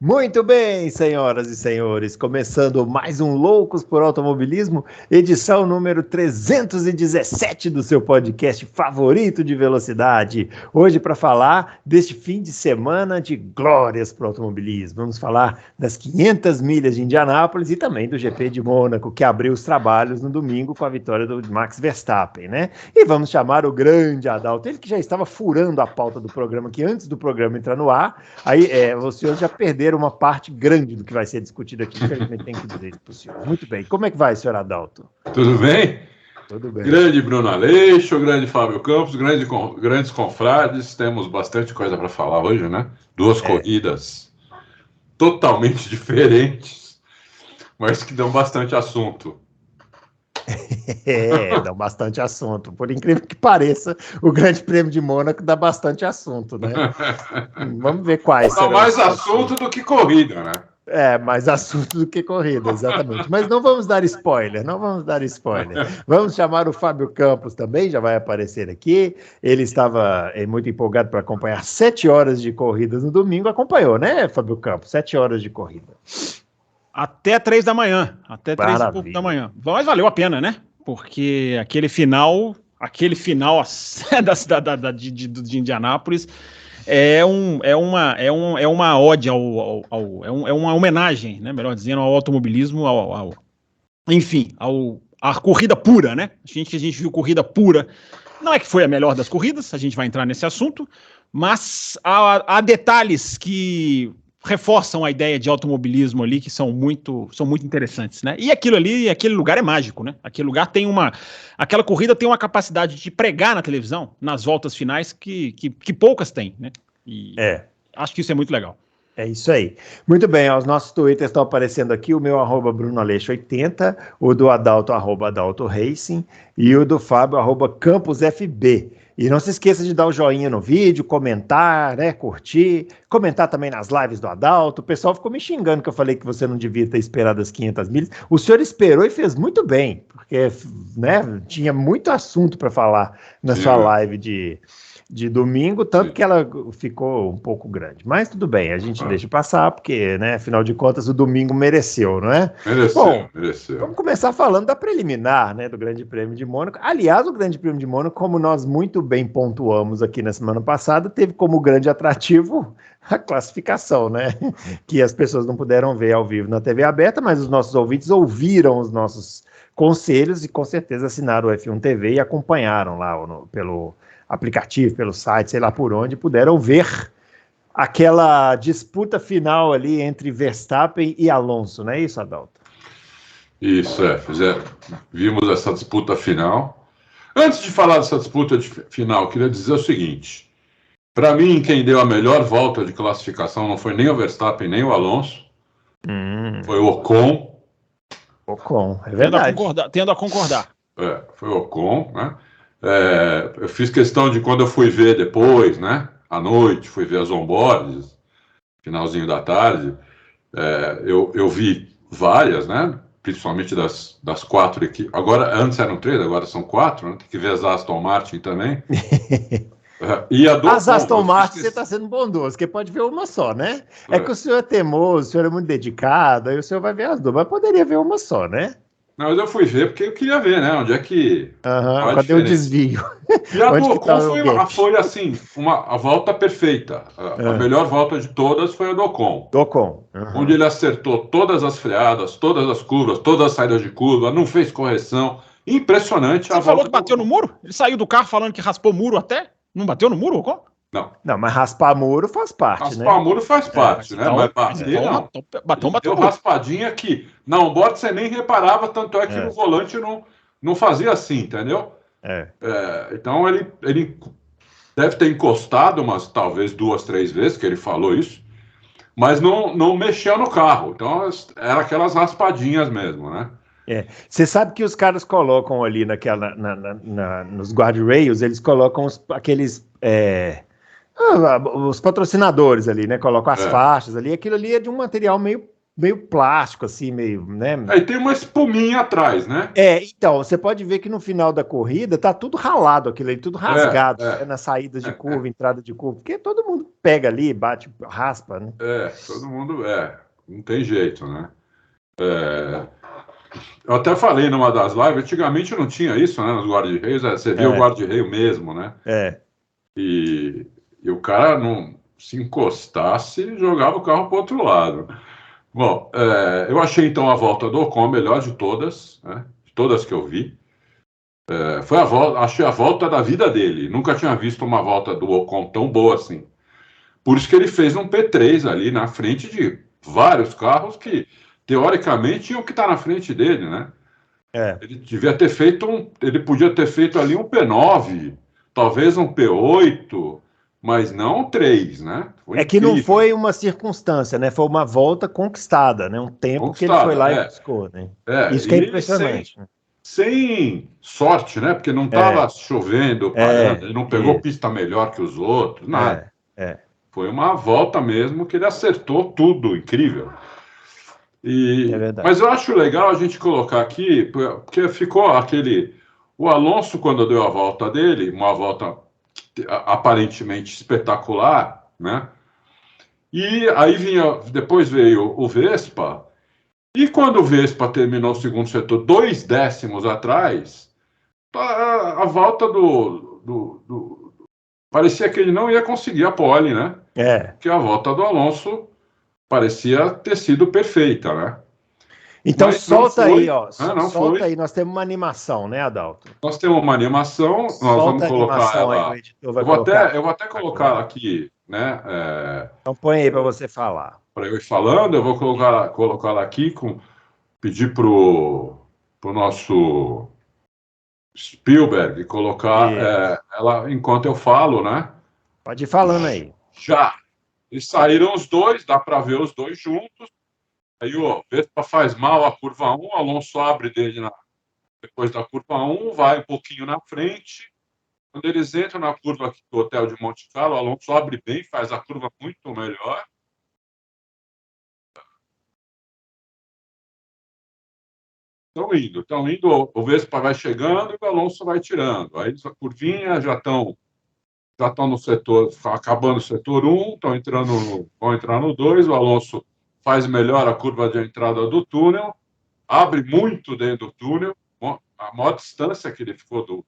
Muito bem, senhoras e senhores, começando mais um Loucos por Automobilismo, edição número 317 do seu podcast favorito de velocidade. Hoje para falar deste fim de semana de glórias para o automobilismo. Vamos falar das 500 milhas de Indianápolis e também do GP de Mônaco, que abriu os trabalhos no domingo com a vitória do Max Verstappen, né? E vamos chamar o grande Adalto, ele que já estava furando a pauta do programa, que antes do programa entrar no ar, aí os senhores já perderam uma parte grande do que vai ser discutido aqui, infelizmente tem que dizer isso para o senhor. Muito bem, como é que vai, senhor Adalto? Tudo bem? Tudo bem. Grande Bruno Aleixo, grande Fábio Campos, grandes confrades, temos bastante coisa para falar hoje, né? Duas corridas totalmente diferentes, mas que dão bastante assunto. Dá bastante assunto. Por incrível que pareça, o Grande Prêmio de Mônaco dá bastante assunto, né? Vamos ver quais serão. Dá mais assunto do que corrida, né? Mais assunto do que corrida, exatamente. Mas não vamos dar spoiler, Vamos chamar o Fábio Campos também, já vai aparecer aqui. Ele estava muito empolgado para acompanhar 7 horas de corridas no domingo. Acompanhou, né, Fábio Campos? 7 horas de corrida. Até 3 da manhã, até 3 e pouco da manhã. Mas valeu a pena, né? Porque aquele final de Indianápolis é uma ode é uma homenagem, né? Melhor dizendo, ao automobilismo, à corrida pura, né? A gente viu corrida pura. Não é que foi a melhor das corridas, a gente vai entrar nesse assunto, mas há detalhes que reforçam a ideia de automobilismo ali, que são muito interessantes, né? E aquele lugar é mágico, né? Aquela corrida tem uma capacidade de pregar na televisão, nas voltas finais, que poucas têm, né? E acho que isso é muito legal. É isso aí. Muito bem, os nossos twitters estão aparecendo aqui, o meu @BrunoAleixo80, o do Adalto, @Adalto Racing, e o do Fábio, @CampusFB. E não se esqueça de dar o joinha no vídeo, comentar, né, curtir, comentar também nas lives do Adalto. O pessoal ficou me xingando que eu falei que você não devia ter esperado as 500 milhas. O senhor esperou e fez muito bem, porque, né, tinha muito assunto para falar na sua live de domingo, tanto que ela ficou um pouco grande. Mas tudo bem, a gente deixa passar, porque, né, afinal de contas, o domingo mereceu, não é? Mereceu. Vamos começar falando da preliminar, né, do Grande Prêmio de Mônaco. Aliás, o Grande Prêmio de Mônaco, como nós muito bem pontuamos aqui na semana passada, teve como grande atrativo a classificação, né? Que as pessoas não puderam ver ao vivo na TV aberta, mas os nossos ouvintes ouviram os nossos conselhos e com certeza assinaram o F1 TV e acompanharam lá pelo aplicativo, pelo site, sei lá por onde, puderam ver aquela disputa final ali entre Verstappen e Alonso, não é isso, Adalto? Isso, vimos essa disputa final. Antes de falar dessa disputa final, queria dizer o seguinte: para mim, quem deu a melhor volta de classificação não foi nem o Verstappen, nem o Alonso, foi o Ocon. Ocon, é verdade. Tendo a concordar. Foi o Ocon, né? Eu fiz questão de, quando eu fui ver depois, né, à noite, fui ver as onboards, finalzinho da tarde, eu vi várias, né, principalmente das 4 equipes. Agora, antes eram 3, agora são 4, né? Tem que ver as Aston Martin também. E as Aston Martin você está sendo bondoso, porque pode ver uma só, né? É que o senhor é teimoso, o senhor é muito dedicado, aí o senhor vai ver as duas, mas poderia ver uma só, né? Não, mas eu fui ver porque eu queria ver, né? Onde é que... Cadê o desvio? E a do Ocon foi assim, a volta perfeita. A melhor volta de todas foi a do Ocon. Onde ele acertou todas as freadas, todas as curvas, todas as saídas de curva, não fez correção. Impressionante. Você falou que bateu no muro? Ele saiu do carro falando que raspou muro até? Não bateu no muro, Ocon? Não, mas raspar muro faz parte, né? Raspar muro faz parte, né? Então, Mas bater, não. Bateu raspadinha que na onboard você nem reparava, tanto é que no volante não fazia assim, entendeu? Então ele deve ter encostado talvez 2, 3 vezes, que ele falou isso, mas não mexeu no carro. Então era aquelas raspadinhas mesmo, né? Você sabe que os caras colocam ali nos guardrails, eles colocam aqueles... os patrocinadores ali, né? Colocam as faixas ali. Aquilo ali é de um material meio meio plástico, assim, meio, né? Aí tem uma espuminha atrás, né? Então, você pode ver que no final da corrida tá tudo ralado aquilo ali, tudo rasgado, né, na saída de curva, entrada de curva, porque todo mundo pega ali, bate, raspa, né? Todo mundo, não tem jeito, né? Eu até falei numa das lives, antigamente não tinha isso, né, nos guarda-reios, você via o guarda-reio mesmo, né? E o cara, não se encostasse, jogava o carro para o outro lado. Bom, eu achei então a volta do Ocon a melhor de todas, né? De todas que eu vi. Foi a volta, achei a volta da vida dele. Nunca tinha visto uma volta do Ocon tão boa assim. Por isso que ele fez um P3 ali na frente de vários carros que, teoricamente, tinham que estar na frente dele, né? Ele devia ter feito ele podia ter feito ali um P9, talvez um P8, mas não 3, né? Foi que não foi uma circunstância, né? Foi uma volta conquistada, né? Um tempo que ele foi lá e buscou, né? Isso que é impressionante. Sem sorte, né? Porque não estava chovendo, parando, ele não pegou pista melhor que os outros, nada. Foi uma volta mesmo que ele acertou tudo, incrível. Mas eu acho legal a gente colocar aqui, porque ficou o Alonso, quando deu a volta dele, uma volta aparentemente espetacular, né? E aí depois veio o Vespa, e quando o Vespa terminou o segundo setor 2 décimos atrás, a volta parecia que ele não ia conseguir a pole, né? Porque a volta do Alonso parecia ter sido perfeita, né? Então mas solta aí, ó. Solta aí, nós temos uma animação, né, Adalto? Nós temos uma animação, nós vamos colocar ela. Aí, eu vou até colocar aqui, né? Então põe aí para você falar. Para eu ir falando, eu vou colocar ela aqui, pedir pro nosso Spielberg colocar ela enquanto eu falo, né? Pode ir falando aí. Já. E saíram os dois, dá para ver os dois juntos. Aí o Vespa faz mal a curva 1, o Alonso abre dele depois da curva 1, vai um pouquinho na frente. Quando eles entram na curva aqui do Hotel de Monte Carlo, o Alonso abre bem, faz a curva muito melhor. Estão indo, o Vespa vai chegando e o Alonso vai tirando. Aí essa curvinha já estão no setor, acabando o setor 1, vão entrar no 2, o Alonso faz melhor a curva de entrada do túnel, abre muito dentro do túnel, a maior distância que ele ficou do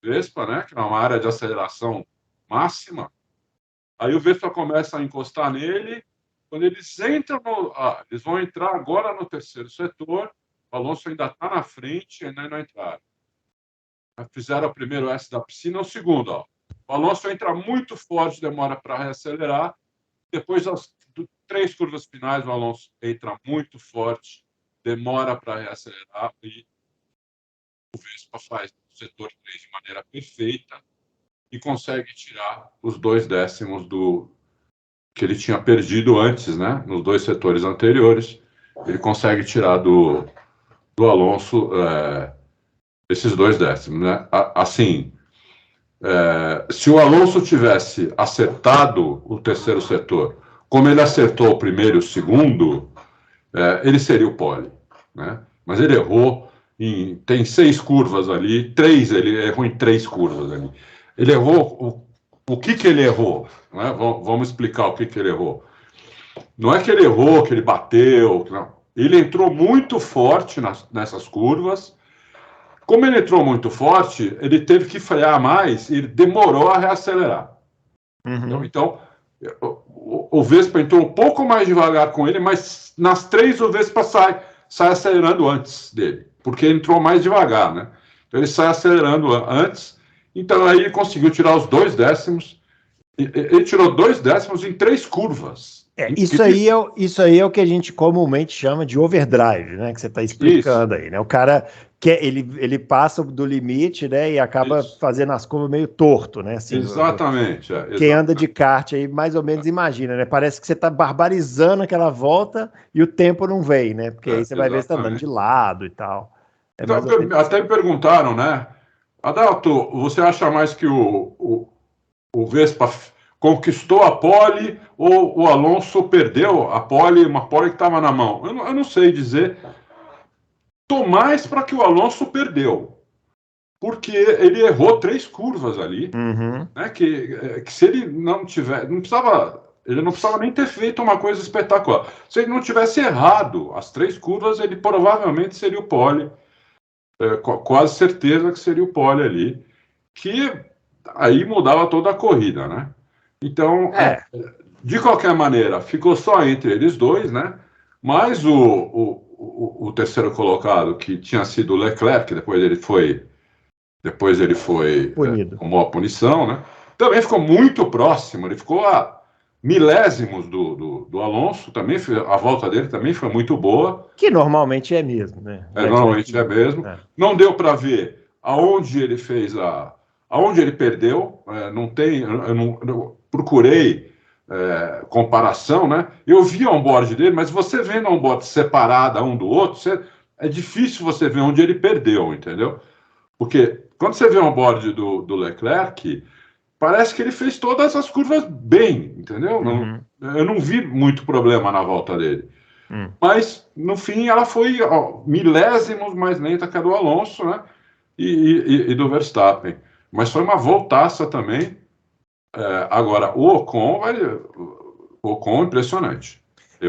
Vespa, né, que é uma área de aceleração máxima. Aí o Vespa começa a encostar nele, quando eles entram, eles vão entrar agora no terceiro setor, o Alonso ainda está na frente e ainda não entraram. Fizeram o primeiro S da piscina, o segundo, ó. O Alonso entra muito forte, demora para reacelerar, depois das 3 curvas finais, o Alonso entra muito forte, demora para reacelerar e o Vespa faz o setor 3 de maneira perfeita e consegue tirar os 2 décimos que ele tinha perdido antes, né? Nos 2 setores anteriores. Ele consegue tirar do Alonso esses 2 décimos, né? Assim, se o Alonso tivesse acertado o terceiro setor, como ele acertou o primeiro e o segundo, ele seria o pole, né? Mas ele errou tem 6 curvas ali, ele errou em 3 curvas ali. Ele errou, o que ele errou? Né? Vamos explicar o que ele errou. Não é que ele errou, que ele bateu, não. Ele entrou muito forte nessas curvas. Como ele entrou muito forte, ele teve que frear mais e ele demorou a reacelerar. Então, o Vespa entrou um pouco mais devagar com ele, mas nas 3 o Vespa sai acelerando antes dele, porque ele entrou mais devagar, né? Então ele sai acelerando antes, então aí ele conseguiu tirar os 2 décimos, ele tirou 2 décimos em 3 curvas. Isso aí é o que a gente comumente chama de overdrive, né? Que você está explicando aí, né? O cara ele passa do limite, né? E acaba fazendo as curvas meio torto, né? Assim, exatamente. Quem anda de kart aí mais ou menos imagina, né? Parece que você está barbarizando aquela volta e o tempo não vem, né? Porque aí você vai ver se está andando de lado e tal. Até me perguntaram, né? Adalto, você acha mais que o Vespa conquistou a pole ou o Alonso perdeu a pole, uma pole que estava na mão. Eu não sei dizer. Tô mais para que o Alonso perdeu, porque ele errou 3 curvas ali, né, que se ele não tiver, ele não precisava nem ter feito uma coisa espetacular. Se ele não tivesse errado as 3 curvas, ele provavelmente seria o pole, quase certeza que seria o pole ali, que aí mudava toda a corrida, né? Então, de qualquer maneira, ficou só entre eles dois, né? Mas o terceiro colocado, que tinha sido o Leclerc, que depois ele foi Punido. com uma punição, né? Também ficou muito próximo, ele ficou a milésimos do Alonso, também a volta dele também foi muito boa. Que normalmente é mesmo, né? Normalmente é mesmo. Não deu para ver aonde ele fez aonde ele perdeu, não tem, eu não procurei comparação, né? Eu vi a onboard dele, mas você vendo a onboard separada um do outro, é difícil você ver onde ele perdeu, entendeu? Porque quando você vê a onboard do Leclerc, parece que ele fez todas as curvas bem, entendeu? Eu não vi muito problema na volta dele. Mas, no fim, ela foi milésimos mais lenta que a do Alonso, né? E do Verstappen. Mas foi uma voltaça também. Agora, o Ocon impressionante.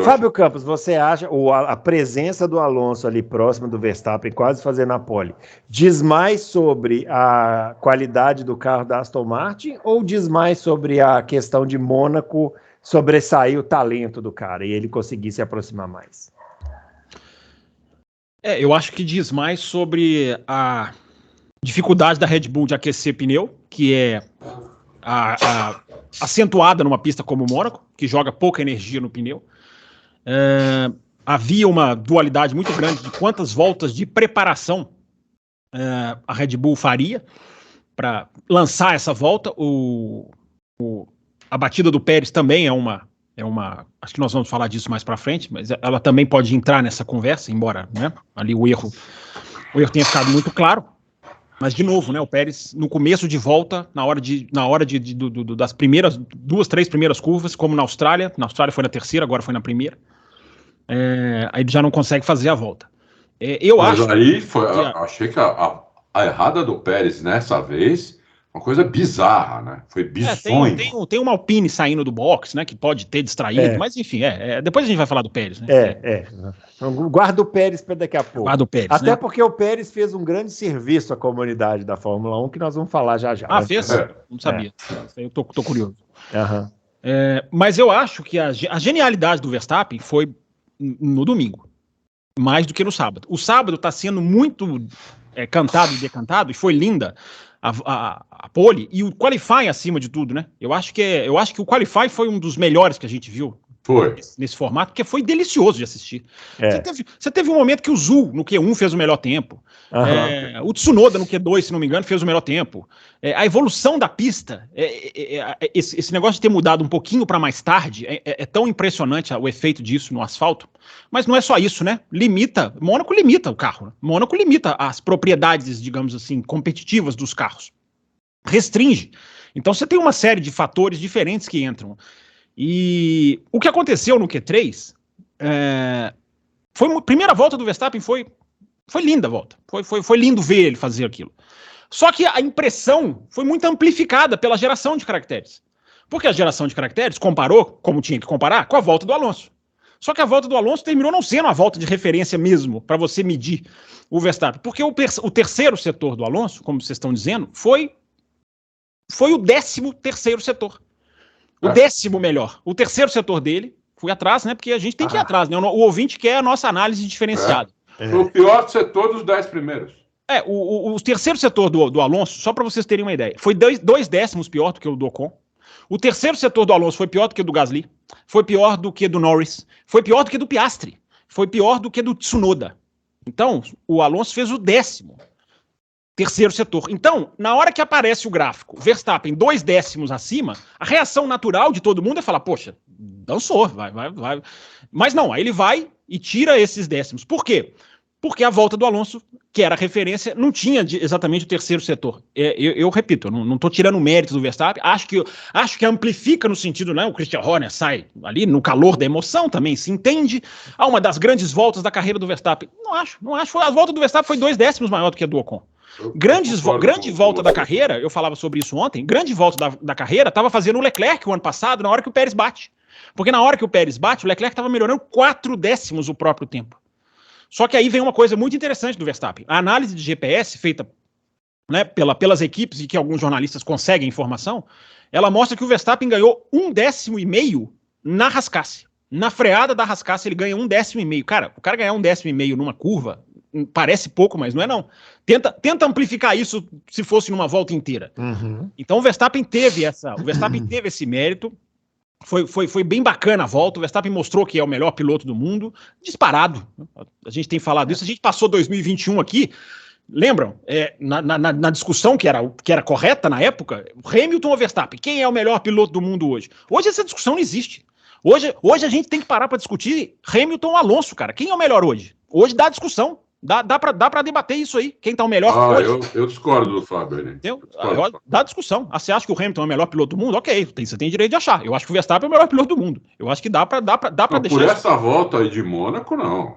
Fábio Campos, você acha a presença do Alonso ali próximo do Verstappen, quase fazendo a pole, diz mais sobre a qualidade do carro da Aston Martin ou diz mais sobre a questão de Mônaco sobressair o talento do cara e ele conseguir se aproximar mais? Eu acho que diz mais sobre a dificuldade da Red Bull de aquecer pneu, que é acentuada numa pista como o Mônaco, que joga pouca energia no pneu. Havia uma dualidade muito grande de quantas voltas de preparação a Red Bull faria para lançar essa volta. A batida do Pérez também é uma. Acho que nós vamos falar disso mais para frente, mas ela também pode entrar nessa conversa, embora, né, ali o erro tenha ficado muito claro. Mas, de novo, né, o Pérez, no começo de volta, na hora das primeiras 2, 3 primeiras curvas, como na Austrália foi na terceira, agora foi na primeira, aí ele já não consegue fazer a volta. Achei que a errada do Pérez nessa vez, uma coisa bizarra, né? Foi bizonho. Tem uma Alpine saindo do box, né, que pode ter distraído, mas enfim, depois a gente vai falar do Pérez, né? Guarda o Pérez para daqui a pouco. Guarda o Pérez, até né? Porque o Pérez fez um grande serviço à comunidade da Fórmula 1, que nós vamos falar já. Ah, fez? Não sabia. Eu tô curioso. Uhum. Mas eu acho que a genialidade do Verstappen foi no domingo, mais do que no sábado. O sábado está sendo muito cantado e decantado, e foi linda a pole, e o qualifying acima de tudo, né? Eu acho que o qualifying foi um dos melhores que a gente viu nesse formato, porque foi delicioso de assistir. Você teve um momento que o Zhou, no Q1, fez o melhor tempo. O Tsunoda, no Q2, se não me engano, fez o melhor tempo. A evolução da pista, esse negócio de ter mudado um pouquinho para mais tarde, é tão impressionante o efeito disso no asfalto. Mas não é só isso, né? Mônaco limita o carro. Né? Mônaco limita as propriedades, digamos assim, competitivas dos carros. Restringe. Então você tem uma série de fatores diferentes que entram. E o que aconteceu no Q3 primeira volta do Verstappen foi linda a volta. Foi lindo ver ele fazer aquilo. Só que a impressão foi muito amplificada pela geração de caracteres. Porque a geração de caracteres comparou, como tinha que comparar, com a volta do Alonso. Só que a volta do Alonso terminou não sendo uma volta de referência mesmo, para você medir o Verstappen. Porque o terceiro setor do Alonso, como vocês estão dizendo, foi o 13º setor. O 10º melhor. O terceiro setor dele, fui atrás, né? Porque a gente tem que ir atrás, né? O ouvinte quer a nossa análise diferenciada. Foi o pior setor dos 10 primeiros. O terceiro setor do Alonso, só para vocês terem uma ideia, foi 2 décimos pior do que o do Ocon. O terceiro setor do Alonso foi pior do que o do Gasly, foi pior do que do Norris, foi pior do que do Piastri, foi pior do que do Tsunoda. Então, o Alonso fez o 10º terceiro setor. Então, na hora que aparece o gráfico, Verstappen 2 décimos acima, a reação natural de todo mundo é falar, poxa, dançou, vai. Mas não, aí ele vai e tira esses décimos. Por quê? porque a volta do Alonso, que era a referência, não tinha exatamente o terceiro setor. Eu repito, eu não estou tirando o mérito do Verstappen, acho que amplifica no sentido, né? O Christian Horner sai ali no calor da emoção, também se entende, a uma das grandes voltas da carreira do Verstappen. Não acho. A volta do Verstappen foi 2 décimos maior do que a do Ocon. Grande volta da carreira, eu falava sobre isso ontem, grande volta da carreira estava fazendo o Leclerc o ano passado, na hora que o Pérez bate. Porque na hora que o Pérez bate, o Leclerc estava melhorando 4 décimos o próprio tempo. Só que aí vem uma coisa muito interessante do Verstappen. A análise de GPS, feita, né, pelas equipes e que alguns jornalistas conseguem informação, ela mostra que o Verstappen ganhou 1,5 décimo na rascasse. Na freada da rascasse ele ganha 1,5 décimo. Cara, o cara ganhar 1,5 décimo numa curva, parece pouco, mas não é não. Tenta amplificar isso se fosse numa volta inteira. Uhum. Então o Verstappen teve esse mérito. Foi bem bacana a volta, o Verstappen mostrou que é o melhor piloto do mundo, disparado, a gente tem falado isso, a gente passou 2021 aqui, lembram, na discussão que era correta na época, Hamilton ou Verstappen, quem é o melhor piloto do mundo hoje? Hoje essa discussão não existe, hoje a gente tem que parar para discutir Hamilton ou Alonso, cara, quem é o melhor hoje? Hoje dá discussão. Dá pra debater isso aí. Quem tá o melhor hoje. Eu discordo do Fábio. Né? Dá discussão. Você acha que o Hamilton é o melhor piloto do mundo? Ok, você tem direito de achar. Eu acho que o Verstappen é o melhor piloto do mundo. Eu acho que dá pra deixar. Por essa volta aí de Mônaco, não.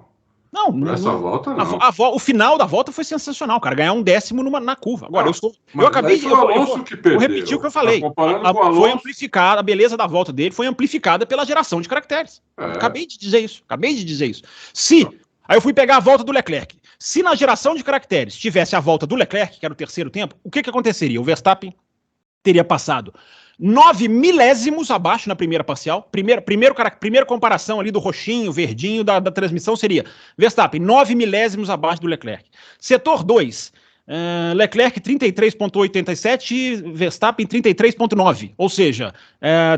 Não, essa volta não. O final da volta foi sensacional, cara. Ganhar 1 décimo na curva. Agora, eu acabei de. Eu repetir o que eu falei. Foi amplificada, a beleza da volta dele foi amplificada pela geração de caracteres. Acabei de dizer isso. Aí eu fui pegar a volta do Leclerc. Se na geração de caracteres tivesse a volta do Leclerc, que era o terceiro tempo, o que aconteceria? O Verstappen teria passado 9 milésimos abaixo na primeira parcial. Primeira comparação ali do roxinho, verdinho da transmissão seria Verstappen 9 milésimos abaixo do Leclerc. Setor 2, Leclerc 33,87, Verstappen 33,9. Ou seja,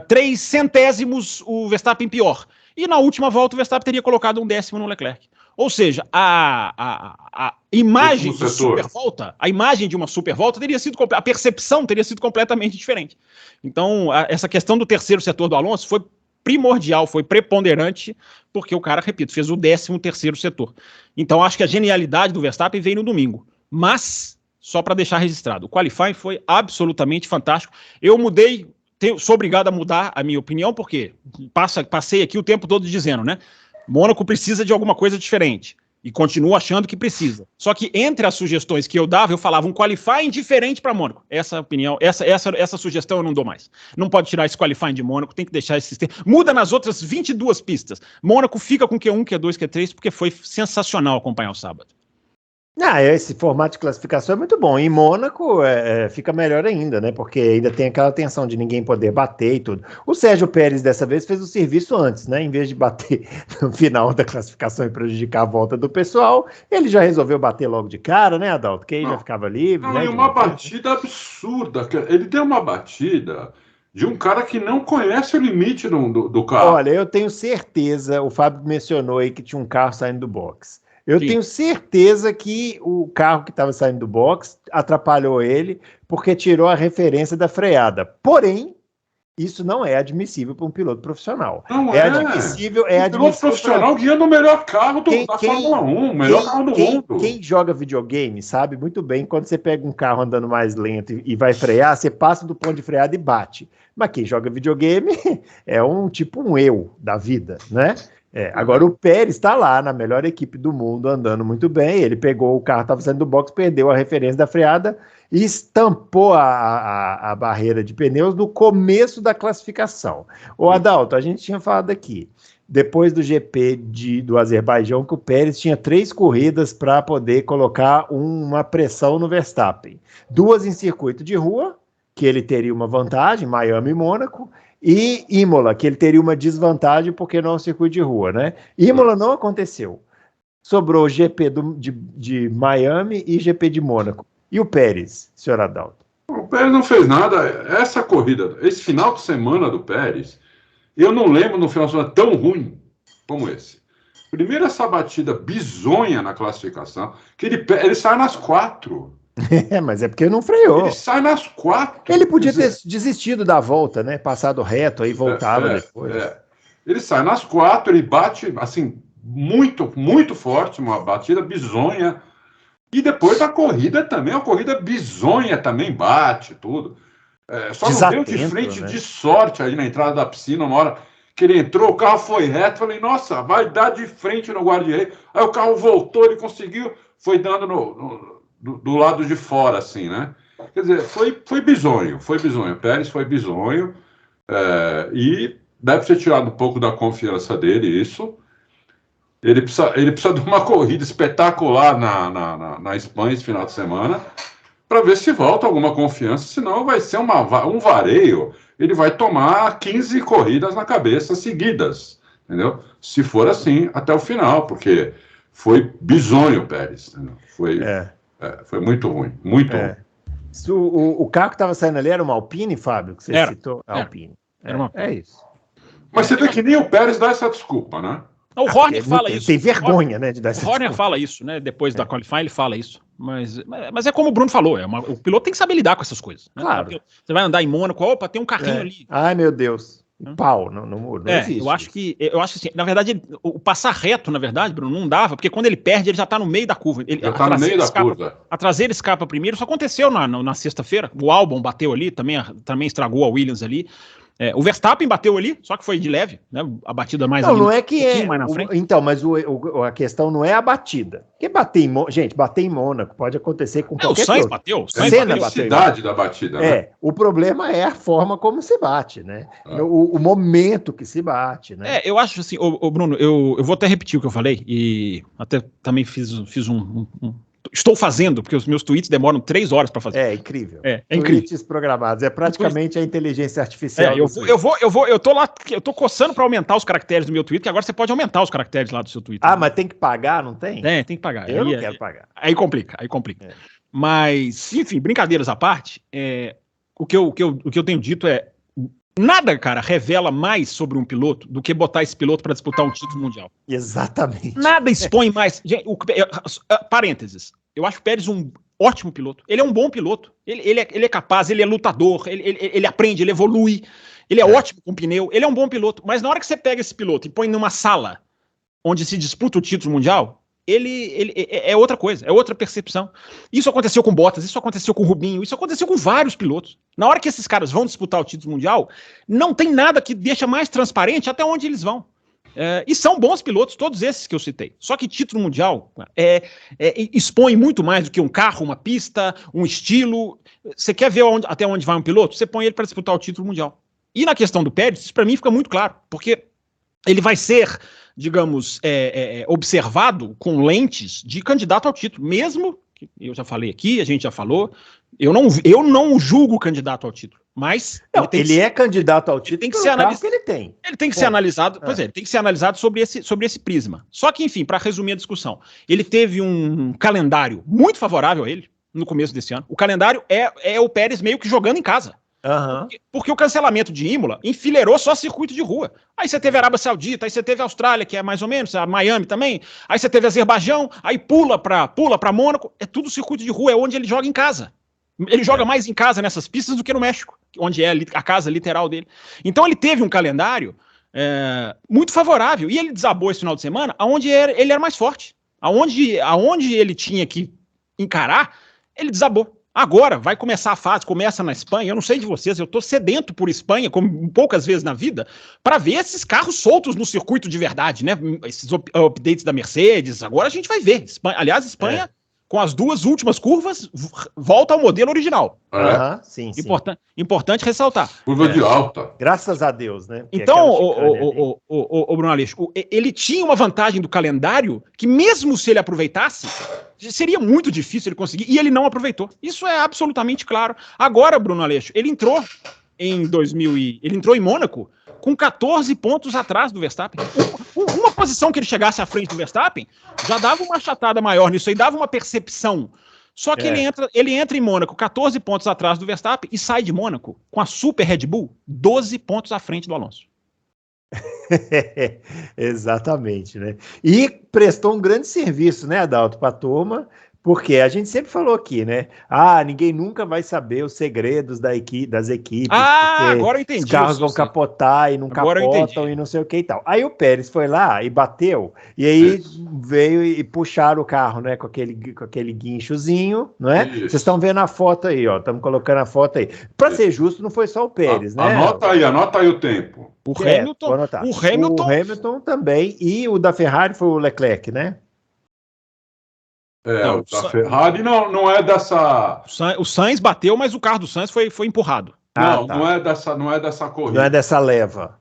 3 centésimos o Verstappen pior. E na última volta o Verstappen teria colocado 1 décimo no Leclerc. Ou seja, a imagem de supervolta, a imagem de uma supervolta teria sido, a percepção teria sido completamente diferente. Então, essa questão do terceiro setor do Alonso foi primordial, foi preponderante, porque o cara, repito, fez o 13º setor. Então, acho que a genialidade do Verstappen veio no domingo. Mas, só para deixar registrado, o qualifying foi absolutamente fantástico. Eu sou obrigado a mudar a minha opinião, porque passei aqui o tempo todo dizendo, né? Mônaco precisa de alguma coisa diferente. E continuo achando que precisa. Só que entre as sugestões que eu dava, eu falava um qualifying diferente para Mônaco. Essa opinião, essa sugestão eu não dou mais. Não pode tirar esse qualifying de Mônaco, tem que deixar esse sistema. Muda nas outras 22 pistas. Mônaco fica com Q1, Q2, Q3, porque foi sensacional acompanhar o sábado. Esse formato de classificação é muito bom. Em Mônaco fica melhor ainda, né? Porque ainda tem aquela tensão de ninguém poder bater e tudo. O Sérgio Pérez dessa vez fez o serviço antes, né? Em vez de bater no final da classificação e prejudicar a volta do pessoal, ele já resolveu bater logo de cara, né, Adalto? Que aí já ficava livre. Né, e uma batida absurda. Ele tem uma batida de um cara que não conhece o limite do carro. Olha, eu tenho certeza, o Fábio mencionou aí que tinha um carro saindo do box. Eu tenho certeza que o carro que estava saindo do box atrapalhou ele porque tirou a referência da freada. Porém, isso não é admissível para um piloto profissional. Não é admissível. Um piloto profissional guiando o melhor carro da Fórmula 1, o melhor carro do mundo. Quem joga videogame sabe muito bem quando você pega um carro andando mais lento e vai frear, você passa do ponto de freada e bate. Mas quem joga videogame é um eu da vida, né? Agora o Pérez está lá na melhor equipe do mundo, andando muito bem. Ele pegou o carro, estava saindo do box, perdeu a referência da freada e estampou a barreira de pneus no começo da classificação. Ô Adalto, a gente tinha falado aqui, depois do GP do Azerbaijão, que o Pérez tinha 3 corridas para poder colocar uma pressão no Verstappen. 2 em circuito de rua, que ele teria uma vantagem, Miami e Mônaco, e Imola, que ele teria uma desvantagem porque não é um circuito de rua, né? Imola não aconteceu. Sobrou o GP de Miami e GP de Mônaco. E o Pérez, senhor Adalto? O Pérez não fez nada. Essa corrida, esse final de semana do Pérez, eu não lembro no final de semana tão ruim como esse. Primeiro essa batida bizonha na classificação, que ele sai nas 4. Mas é porque não freou. Ele sai nas 4. Ele podia ter desistido da volta, né? Passado reto, aí voltava depois. Ele sai nas 4, ele bate, assim, muito, muito forte, uma batida bizonha. E depois a corrida também, uma corrida bizonha também bate, tudo. Só não deu de frente, né, de sorte aí na entrada da piscina, uma hora que ele entrou, o carro foi reto, falei, nossa, vai dar de frente no guarda-reio. Aí o carro voltou, ele conseguiu, foi dando do lado de fora, assim, né? Quer dizer, foi bizonho, o Pérez foi bizonho, e deve ter tirado um pouco da confiança dele, isso. Ele precisa de uma corrida espetacular na Espanha esse final de semana, para ver se volta alguma confiança, senão vai ser um vareio. Ele vai tomar 15 corridas na cabeça seguidas, entendeu? Se for assim, até o final, porque foi bizonho o Pérez, entendeu? Foi muito ruim, muito ruim. O carro que estava saindo ali era uma Alpine, Fábio, que você citou? Alpine. É isso. Mas você vê que nem o Pérez dá essa desculpa, né? O Horner fala isso. Tem vergonha, né, de dar essa desculpa. O Horner fala isso, né? Depois da qualifying ele fala isso. Mas é como o Bruno falou, o piloto tem que saber lidar com essas coisas. Né? Claro. Você vai andar em Mônaco, opa, tem um carrinho ali. Ai, meu Deus. Pau, não existe. Eu acho que assim, na verdade, o passar reto, na verdade, Bruno, não dava, porque quando ele perde, ele já tá no meio da curva. No meio da curva. A traseira escapa primeiro, isso aconteceu na sexta-feira. O Albon bateu ali, também estragou a Williams ali. O Verstappen bateu ali, só que foi de leve, né? A batida mais ali. Não é que mais na frente. Então, mas a questão não é a batida. Porque bater em Mônaco pode acontecer com qualquer coisa. O Sainz bateu. A intensidade da batida, né? O problema é a forma como se bate, né? O momento que se bate, né? Eu acho assim, Bruno, eu vou até repetir o que eu falei, e até também fiz estou fazendo, porque os meus tweets demoram 3 horas para fazer. É incrível. Incrível. Tweets programados. É praticamente a inteligência artificial. Eu tô coçando para aumentar os caracteres do meu tweet, que agora você pode aumentar os caracteres lá do seu tweet. Mas tem que pagar, não tem? Tem que pagar. Eu não quero pagar. Aí complica. Mas, enfim, brincadeiras à parte, o que eu tenho dito é nada, cara, revela mais sobre um piloto do que botar esse piloto para disputar um título mundial. Exatamente. Nada expõe mais. Gente, parênteses. Eu acho o Pérez um ótimo piloto. Ele é um bom piloto. Ele é capaz, ele é lutador, ele aprende, ele evolui. Ele é ótimo com pneu. Ele é um bom piloto. Mas na hora que você pega esse piloto e põe numa sala onde se disputa o título mundial, ele é outra coisa, é outra percepção. Isso aconteceu com Bottas, isso aconteceu com Rubinho, isso aconteceu com vários pilotos. Na hora que esses caras vão disputar o título mundial, não tem nada que deixa mais transparente até onde eles vão. E são bons pilotos, todos esses que eu citei. Só que título mundial expõe muito mais do que um carro, uma pista, um estilo. Você quer ver até onde vai um piloto? Você põe ele para disputar o título mundial. E na questão do Pérez, isso para mim fica muito claro, porque ele vai ser, digamos, observado com lentes de candidato ao título, mesmo que eu já falei aqui, a gente já falou, eu não julgo o candidato ao título, mas ele é candidato ao título, tem que ser analisado. Ele tem. Ele tem que ser analisado, ele tem que ser analisado sobre esse prisma. Só que, enfim, para resumir a discussão, ele teve um calendário muito favorável a ele no começo desse ano. O calendário é o Pérez meio que jogando em casa. Porque o cancelamento de Imola enfileirou só circuito de rua. Aí você teve a Arábia Saudita, aí você teve a Austrália, que é mais ou menos, a Miami também, aí você teve Azerbaijão, aí pula para Mônaco, é tudo circuito de rua, é onde ele joga em casa. Ele joga mais em casa nessas pistas do que no México, onde é a casa literal dele. Então ele teve um calendário muito favorável, e ele desabou esse final de semana aonde ele era mais forte. Aonde ele tinha que encarar, ele desabou. Agora vai começar a fase, começa na Espanha, eu não sei de vocês, eu tô sedento por Espanha, como poucas vezes na vida, para ver esses carros soltos no circuito de verdade, né? Esses updates da Mercedes, agora a gente vai ver. Espanha, com as 2 últimas curvas, volta ao modelo original. Sim. Importante ressaltar. Curva de alta. Graças a Deus, né? Porque então, o Bruno Aleixo, ele tinha uma vantagem do calendário que, mesmo se ele aproveitasse, seria muito difícil ele conseguir, e ele não aproveitou. Isso é absolutamente claro. Agora, Bruno Aleixo, ele entrou em Mônaco com 14 pontos atrás do Verstappen. Uma posição que ele chegasse à frente do Verstappen já dava uma achatada maior nisso aí, dava uma percepção. Só que ele entra em Mônaco 14 pontos atrás do Verstappen e sai de Mônaco com a Super Red Bull 12 pontos à frente do Alonso. Exatamente, né? E prestou um grande serviço, né, Adalto, para a turma, Porque a gente sempre falou aqui, né? Ah, ninguém nunca vai saber os segredos das equipes. Ah, agora eu entendi. Os carros vão capotar e não capotam e não sei o que e tal. Aí o Pérez foi lá e bateu, e aí veio e puxaram o carro, né? Com aquele guinchozinho, não é? Vocês estão vendo a foto aí, ó. Estamos colocando a foto aí. Para ser justo, não foi só o Pérez, né? Anota aí o tempo. O Hamilton também, e o da Ferrari foi o Leclerc, né? O da Ferrari não é dessa... O Sainz bateu, mas o carro do Sainz foi empurrado. Não é dessa corrida. Não é dessa leva.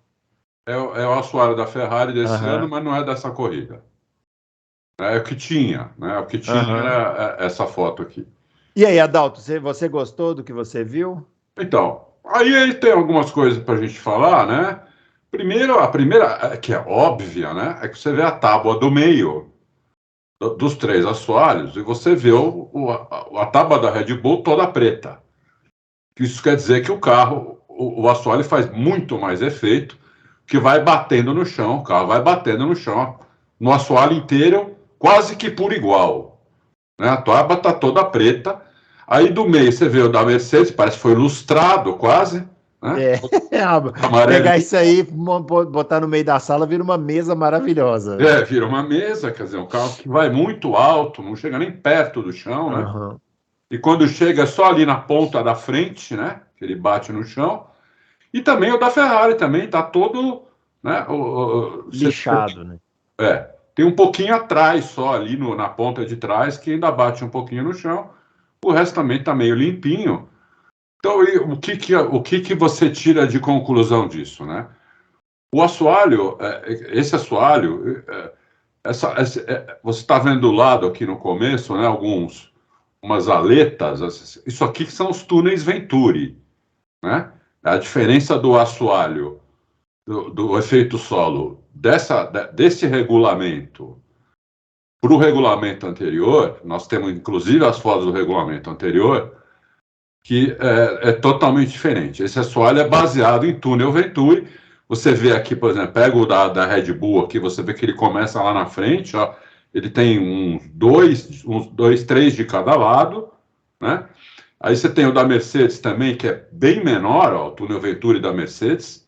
É o assoalho da Ferrari desse ano, mas não é dessa corrida. É o que tinha, né? O que tinha era essa foto aqui. E aí, Adalto, você gostou do que você viu? Então, aí tem algumas coisas para a gente falar, né? Primeiro, a primeira, que é óbvia, né? É que você vê a tábua do meio dos 3 assoalhos e você vê a tábua da Red Bull toda preta. Isso quer dizer que o carro, o assoalho faz muito mais efeito, que vai batendo no chão, o carro vai batendo no chão, no assoalho inteiro, quase que por igual. Né? A tábua está toda preta. Aí do meio você vê o da Mercedes, parece que foi lustrado quase. Né? Pegar isso aí, botar no meio da sala, vira uma mesa maravilhosa. Vira uma mesa, quer dizer, um carro que vai muito alto, não chega nem perto do chão, né? E quando chega só ali na ponta da frente, né? Que ele bate no chão. E também o da Ferrari também está todo, né? Lixado, né? Tem um pouquinho atrás só ali na ponta de trás que ainda bate um pouquinho no chão. O resto também está meio limpinho. Então, o que você tira de conclusão disso, né? O assoalho, esse assoalho, você está vendo do lado aqui no começo, né? Umas aletas. Isso aqui que são os túneis Venturi, né? A diferença do assoalho, do efeito solo, desse regulamento para o regulamento anterior, nós temos inclusive as fotos do regulamento anterior, que é totalmente diferente. Esse assoalho é baseado em túnel Venturi. Você vê aqui, por exemplo, pega o da Red Bull aqui, você vê que ele começa lá na frente, ó, ele tem uns dois, 3 de cada lado, né? Aí você tem o da Mercedes também, que é bem menor, ó, o túnel Venturi da Mercedes,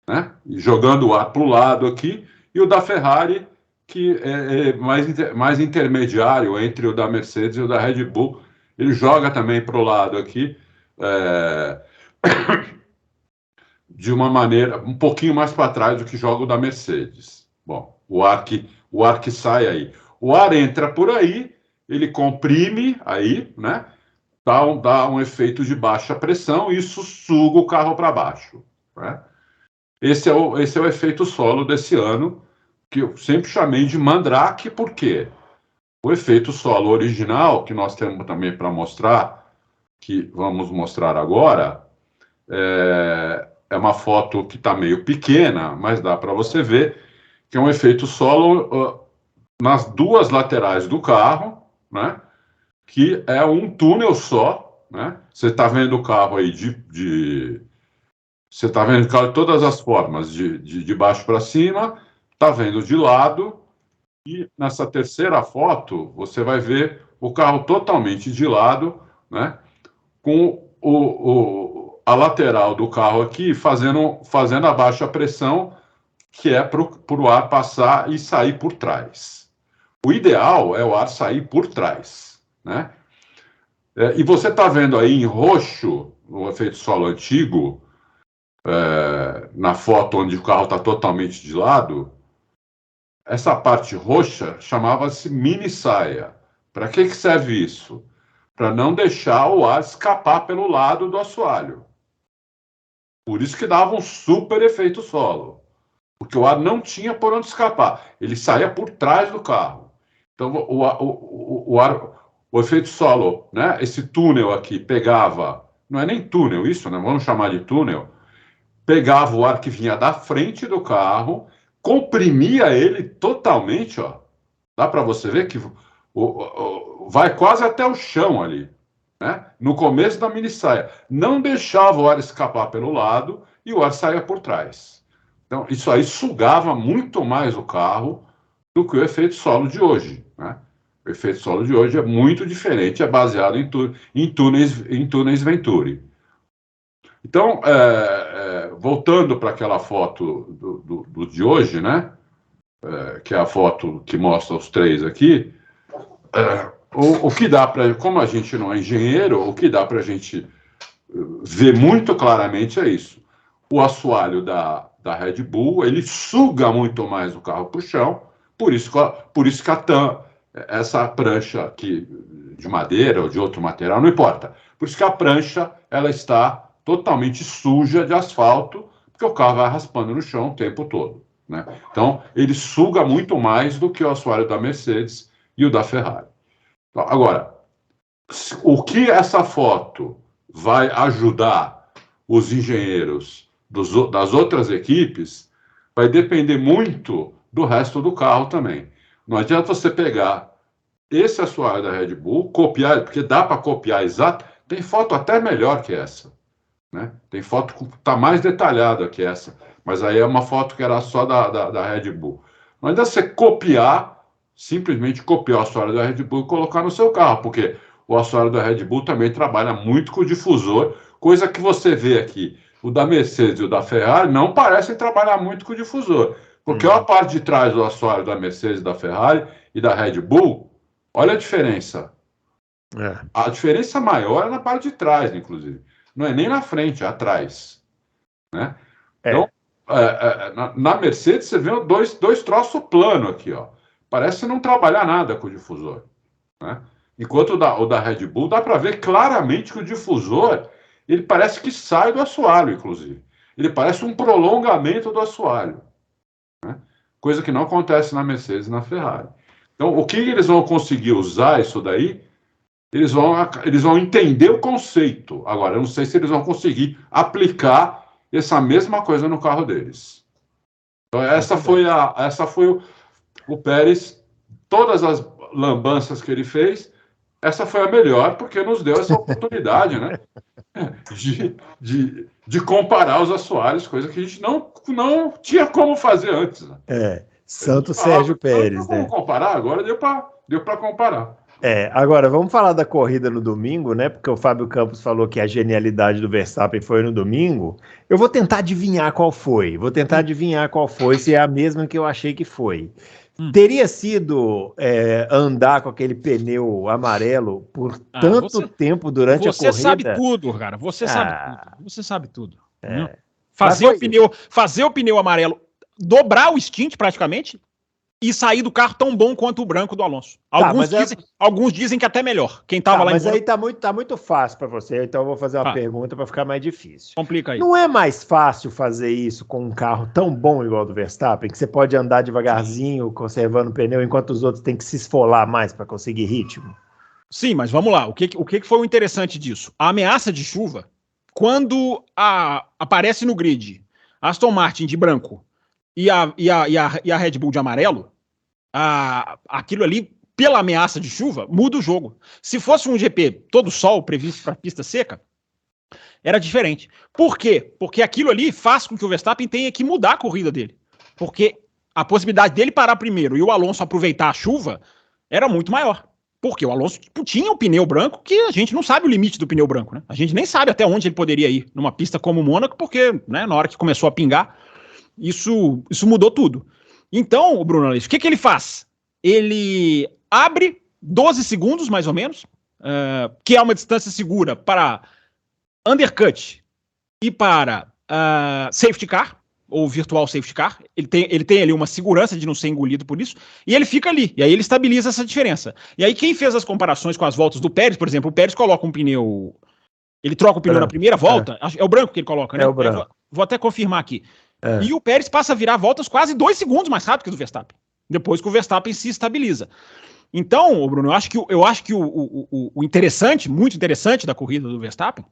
né? Jogando o ar para o lado aqui, e o da Ferrari, que é mais intermediário entre o da Mercedes e o da Red Bull. Ele joga também para o lado aqui, de uma maneira um pouquinho mais para trás do que joga o da Mercedes. Bom, o ar que sai aí. O ar entra por aí, ele comprime aí, né? Dá um efeito de baixa pressão e isso suga o carro para baixo. Né? Esse é o efeito solo desse ano, que eu sempre chamei de Mandrake, por quê? O efeito solo original, que nós temos também para mostrar, que vamos mostrar agora, é uma foto que está meio pequena, mas dá para você ver, que é um efeito solo nas 2 laterais do carro, né? Que é um túnel só, né? Você está vendo o carro aí você está vendo o carro de todas as formas, de baixo para cima, está vendo de lado, e nessa terceira foto você vai ver o carro totalmente de lado, né? Com a lateral do carro aqui fazendo a baixa pressão, que é para o ar passar e sair por trás. O ideal é o ar sair por trás, né? E você está vendo aí em roxo, no efeito solo antigo, na foto onde o carro está totalmente de lado, essa parte roxa chamava-se mini saia. Para que serve isso? Para não deixar o ar escapar pelo lado do assoalho. Por isso que dava um super efeito solo. Porque o ar não tinha por onde escapar. Ele saía por trás do carro. Então, o efeito solo, né? Esse túnel aqui pegava... Não é nem túnel isso, né? Vamos chamar de túnel. Pegava o ar que vinha da frente do carro, comprimia ele totalmente, ó. Dá para você ver que vai quase até o chão ali, né? No começo da mini saia. Não deixava o ar escapar pelo lado e o ar saía por trás. Então, isso aí sugava muito mais o carro do que o efeito solo de hoje, né? O efeito solo de hoje é muito diferente, é baseado em túneis Venturi. Então, voltando para aquela foto do de hoje, né? Que é a foto que mostra os três aqui, o que dá para, como a gente não é engenheiro, o que dá para a gente ver muito claramente é isso. O assoalho da Red Bull, ele suga muito mais o carro para o chão, por isso que essa prancha aqui de madeira ou de outro material, não importa. Por isso que a prancha ela está totalmente suja de asfalto, porque o carro vai raspando no chão o tempo todo, né? Então, ele suga muito mais do que o assoalho da Mercedes e o da Ferrari. Agora, o que essa foto vai ajudar os engenheiros das outras equipes vai depender muito do resto do carro também. Não adianta você pegar esse assoalho da Red Bull, copiar, porque dá para copiar exato. Tem foto até melhor que essa, né? Tem foto que está mais detalhada que essa, mas aí é uma foto que era só da Red Bull. Não adianta você simplesmente copiar o assoalho da Red Bull e colocar no seu carro, porque o assoalho da Red Bull também trabalha muito com o difusor, coisa que você vê aqui. O da Mercedes e o da Ferrari não parecem trabalhar muito com o difusor, porque a parte de trás do assoalho da Mercedes, da Ferrari e da Red Bull, olha a diferença. A diferença maior é na parte de trás, inclusive. Não é nem na frente, é atrás, né? Então, na Mercedes você vê dois troços plano aqui, ó. Parece não trabalhar nada com o difusor, né? Enquanto o da Red Bull dá para ver claramente que o difusor ele parece que sai do assoalho, inclusive. Ele parece um prolongamento do assoalho, né? Coisa que não acontece na Mercedes e na Ferrari. Então, o que eles vão conseguir usar isso daí? Eles vão entender o conceito. Agora, eu não sei se eles vão conseguir aplicar essa mesma coisa no carro deles. Então, essa foi o Pérez, todas as lambanças que ele fez, essa foi a melhor, porque nos deu essa oportunidade, né? De comparar os assoalhos, coisa que a gente não tinha como fazer antes. Né? Santo Sérgio Pérez, né? Vamos comparar, agora deu para comparar. Agora vamos falar da corrida no domingo, né? Porque o Fábio Campos falou que a genialidade do Verstappen foi no domingo. Eu vou tentar adivinhar qual foi. Se é a mesma que eu achei que foi. Teria sido andar com aquele pneu amarelo por tanto tempo durante a corrida? Você sabe tudo, cara. Você sabe tudo. Fazer o pneu amarelo, dobrar o stint praticamente e sair do carro tão bom quanto o branco do Alonso. Alguns dizem que até melhor. Quem tava lá mas aí tá muito fácil para você, então eu vou fazer uma pergunta para ficar mais difícil. Complica aí. Não é mais fácil fazer isso com um carro tão bom igual o do Verstappen, que você pode andar devagarzinho, conservando o pneu, enquanto os outros têm que se esfolar mais para conseguir ritmo? Sim, mas vamos lá. O que foi o interessante disso? A ameaça de chuva, quando aparece no grid Aston Martin de branco e a Red Bull de amarelo, aquilo ali, pela ameaça de chuva, muda o jogo. Se fosse um GP todo sol previsto para pista seca, era diferente. Por quê? Porque aquilo ali faz com que o Verstappen tenha que mudar a corrida dele. Porque a possibilidade dele parar primeiro e o Alonso aproveitar a chuva era muito maior. Porque o Alonso tinha um pneu branco que a gente não sabe o limite do pneu branco, né? A gente nem sabe até onde ele poderia ir numa pista como o Mônaco, porque, né, na hora que começou a pingar, isso mudou tudo. Então, o Bruno Aleixo, o que ele faz? Ele abre 12 segundos, mais ou menos, que é uma distância segura para undercut e para safety car, ou virtual safety car. Ele tem ali uma segurança de não ser engolido por isso, e ele fica ali, e aí ele estabiliza essa diferença. E aí quem fez as comparações com as voltas do Pérez, por exemplo, o Pérez coloca um pneu, ele troca o pneu na primeira volta, é o branco que ele coloca, né? É o branco. Vou até confirmar aqui. E o Pérez passa a virar voltas quase 2 segundos mais rápido que o do Verstappen, depois que o Verstappen se estabiliza. Então, Bruno, eu acho que o interessante, muito interessante da corrida do Verstappen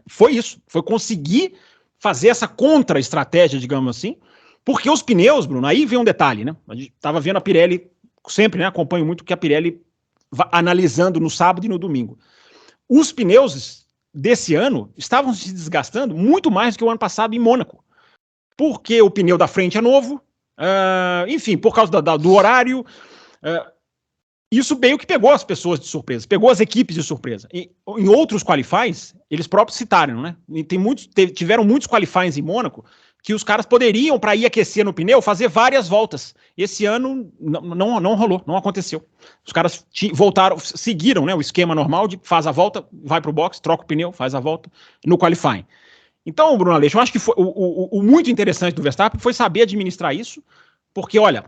foi isso, foi conseguir fazer essa contra-estratégia, digamos assim, porque os pneus, Bruno, aí vem um detalhe, né? A gente estava vendo a Pirelli, sempre, né? Acompanho muito o que a Pirelli vai analisando no sábado e no domingo. Os pneus desse ano estavam se desgastando muito mais do que o ano passado em Mônaco. Porque o pneu da frente é novo, enfim, por causa do horário. Isso meio que pegou as pessoas de surpresa, pegou as equipes de surpresa. Em outros qualifies, eles próprios citaram, né? E tiveram muitos qualifies em Mônaco que os caras poderiam, para ir aquecer no pneu, fazer várias voltas. Esse ano não rolou, não aconteceu. Os caras voltaram, seguiram, né, o esquema normal de faz a volta, vai para o box, troca o pneu, faz a volta no qualifying. Então, Bruno Aleixo, eu acho que o muito interessante do Verstappen foi saber administrar isso, porque, olha,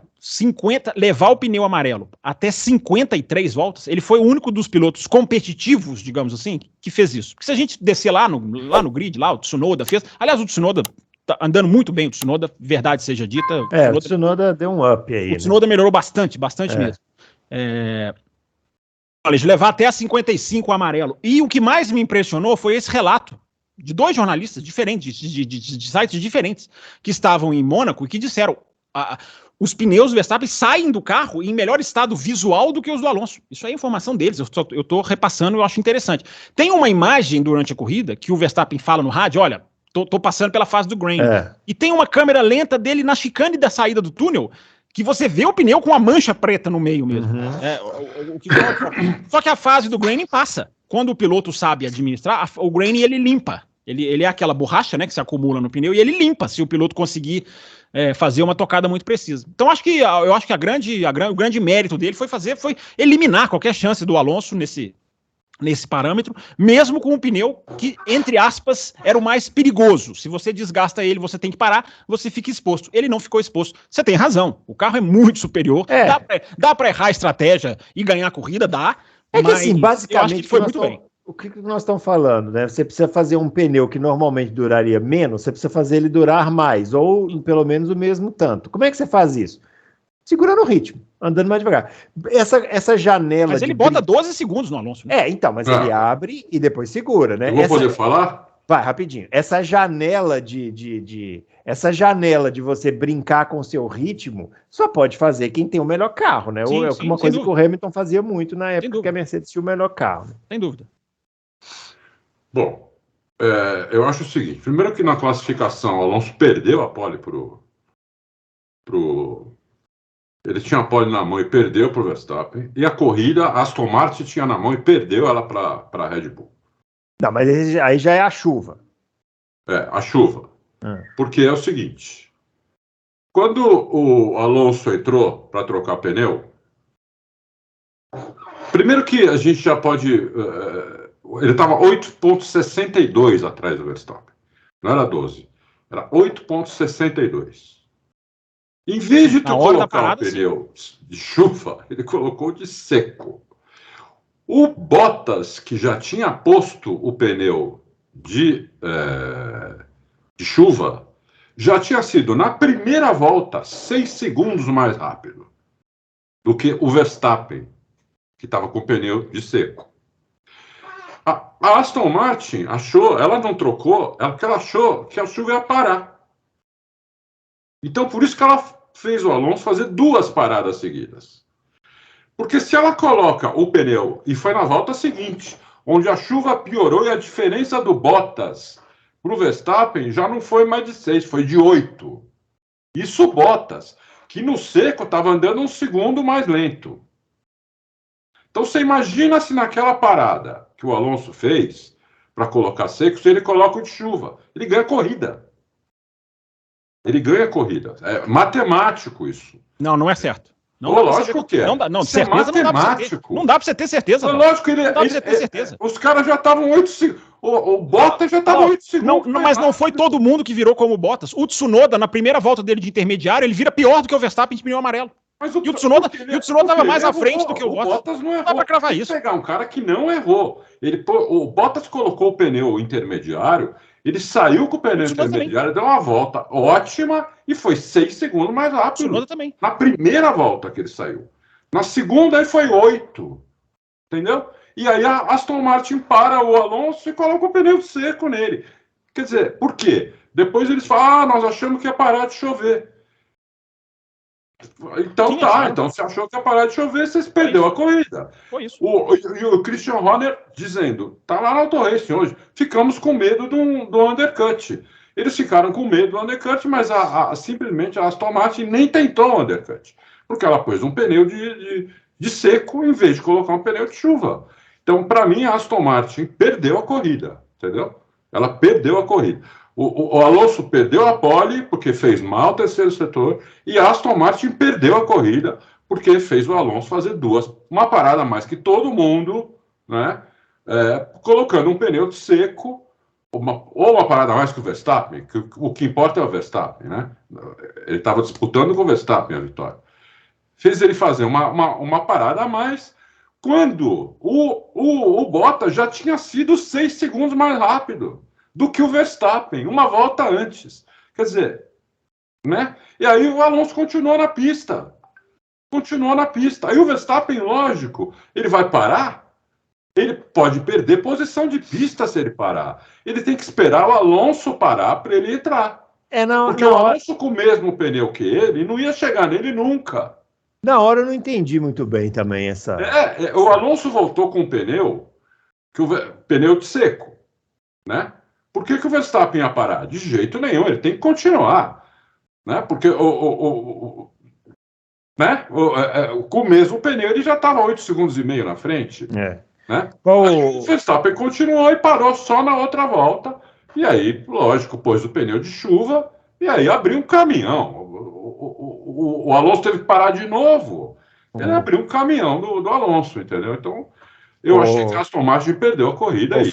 levar o pneu amarelo até 53 voltas, ele foi o único dos pilotos competitivos, digamos assim, que fez isso. Porque se a gente descer lá no grid, lá o Tsunoda fez. Aliás, o Tsunoda tá andando muito bem, o Tsunoda, verdade seja dita. O Tsunoda deu um up aí. O Tsunoda melhorou bastante mesmo. Levar até a 55 amarelo. E o que mais me impressionou foi esse relato de dois jornalistas diferentes, de sites diferentes, que estavam em Mônaco e que disseram: os pneus do Verstappen saem do carro em melhor estado visual do que os do Alonso. Isso é informação deles, eu estou repassando, eu acho interessante. Tem uma imagem durante a corrida que o Verstappen fala no rádio: olha, tô passando pela fase do grain. E tem uma câmera lenta dele na chicane da saída do túnel, que você vê o pneu com a mancha preta no meio mesmo. Só que a fase do graining passa. Quando o piloto sabe administrar, o graining ele limpa. Ele é aquela borracha, né, que se acumula no pneu, e ele limpa se o piloto conseguir fazer uma tocada muito precisa. Então eu acho que o grande mérito dele foi eliminar qualquer chance do Alonso nesse parâmetro, mesmo com um pneu que, entre aspas, era o mais perigoso. Se você desgasta ele, você tem que parar, você fica exposto. Ele não ficou exposto. Você tem razão, o carro é muito superior, dá para errar a estratégia e ganhar a corrida, dá. Mas que assim, basicamente, eu acho que foi muito bem. O que nós estamos falando, né? Você precisa fazer um pneu que normalmente duraria menos, você precisa fazer ele durar mais, ou pelo menos o mesmo tanto. Como é que você faz isso? Segurando o ritmo, andando mais devagar. Essa janela... Mas ele bota 12 segundos no Alonso. Né? Então, mas ele abre e depois segura, né? Eu vou poder falar? Vai, rapidinho. Essa janela essa janela de você brincar com o seu ritmo só pode fazer quem tem o melhor carro, né? Sim, uma coisa que o Hamilton fazia muito na época que a Mercedes tinha o melhor carro. Né? Sem dúvida. Bom, eu acho o seguinte. Primeiro que na classificação o Alonso perdeu a pole ele tinha a pole na mão e perdeu para o Verstappen. E a corrida, a Aston Martin tinha na mão e perdeu ela para a Red Bull. Não, mas aí já é a chuva. A chuva. Porque é o seguinte. Quando o Alonso entrou para trocar pneu, primeiro que a gente já pode... ele estava 8,62 atrás do Verstappen. Não era 12. Era 8,62. Em vez de tu colocar o pneu de chuva, ele colocou de seco. O Bottas, que já tinha posto o pneu de chuva, já tinha sido, na primeira volta, 6 segundos mais rápido do que o Verstappen, que estava com o pneu de seco. A Aston Martin ela não trocou, porque ela achou que a chuva ia parar. Então, por isso que ela fez o Alonso fazer 2 paradas seguidas. Porque se ela coloca o pneu, e foi na volta seguinte, onde a chuva piorou e a diferença do Bottas para o Verstappen já não foi mais de 6, foi de 8. Isso o Bottas, que no seco estava andando 1 segundo mais lento. Então você imagina se naquela parada que o Alonso fez para colocar seco, se ele coloca o de chuva, ele ganha corrida. Ele ganha corrida. É matemático isso. Não é certo. Lógico que é. Não, certeza não dá pra você ter certeza. Lógico que não dá pra você ter certeza. Os caras já estavam 8 segundos. O Bottas já estava 8 segundos. Mas não foi todo mundo que virou como o Bottas. O Tsunoda, na primeira volta dele de intermediário, ele vira pior do que o Verstappen de pneu amarelo. E o Tsunoda estava mais à frente do que o Bottas. O Bottas não errou. Dá pra cravar isso. Pegar um cara que não errou. O Bottas colocou o pneu intermediário, ele saiu com o pneu intermediário, deu uma volta ótima e foi 6 segundos mais rápido. O Tsunoda também. Na primeira volta que ele saiu. Na segunda, ele foi 8. Entendeu? E aí a Aston Martin para o Alonso e coloca o pneu seco nele. Quer dizer, por quê? Depois eles falam, nós achamos que ia parar de chover. Então então você achou que ia parar de chover, vocês perdeu a corrida. Foi isso. O Christian Horner dizendo, tá lá no Auto Racing hoje, ficamos com medo do undercut. Eles ficaram com medo do undercut, mas simplesmente a Aston Martin nem tentou o undercut, porque ela pôs um pneu de de seco em vez de colocar um pneu de chuva. Então, para mim, a Aston Martin perdeu a corrida, entendeu? Ela perdeu a corrida. O Alonso perdeu a pole porque fez mal o terceiro setor e a Aston Martin perdeu a corrida porque fez o Alonso fazer uma parada a mais que todo mundo, né? Colocando um pneu de seco, ou uma parada a mais que o Verstappen, que o que importa é o Verstappen, né? Ele estava disputando com o Verstappen a vitória. Fez ele fazer uma parada a mais quando o Bottas já tinha sido 6 segundos mais rápido do que o Verstappen, uma volta antes. Quer dizer, né? E aí o Alonso continuou na pista. Aí o Verstappen, lógico, ele vai parar, ele pode perder posição de pista se ele parar. Ele tem que esperar o Alonso parar para ele entrar. Porque o Alonso com o mesmo pneu que ele não ia chegar nele nunca. Na hora eu não entendi muito bem também essa... O Alonso voltou com um pneu, pneu de seco, né? Por que o Verstappen ia parar? De jeito nenhum, ele tem que continuar, né? Porque com o mesmo pneu ele já estava 8,5 segundos na frente, né? O Verstappen continuou e parou só na outra volta, e aí, lógico, pôs o pneu de chuva, e aí abriu um caminhão. O Alonso teve que parar de novo. Ele abriu um caminhão do Alonso, entendeu? Então, eu achei que a Aston Martin perdeu a corrida aí.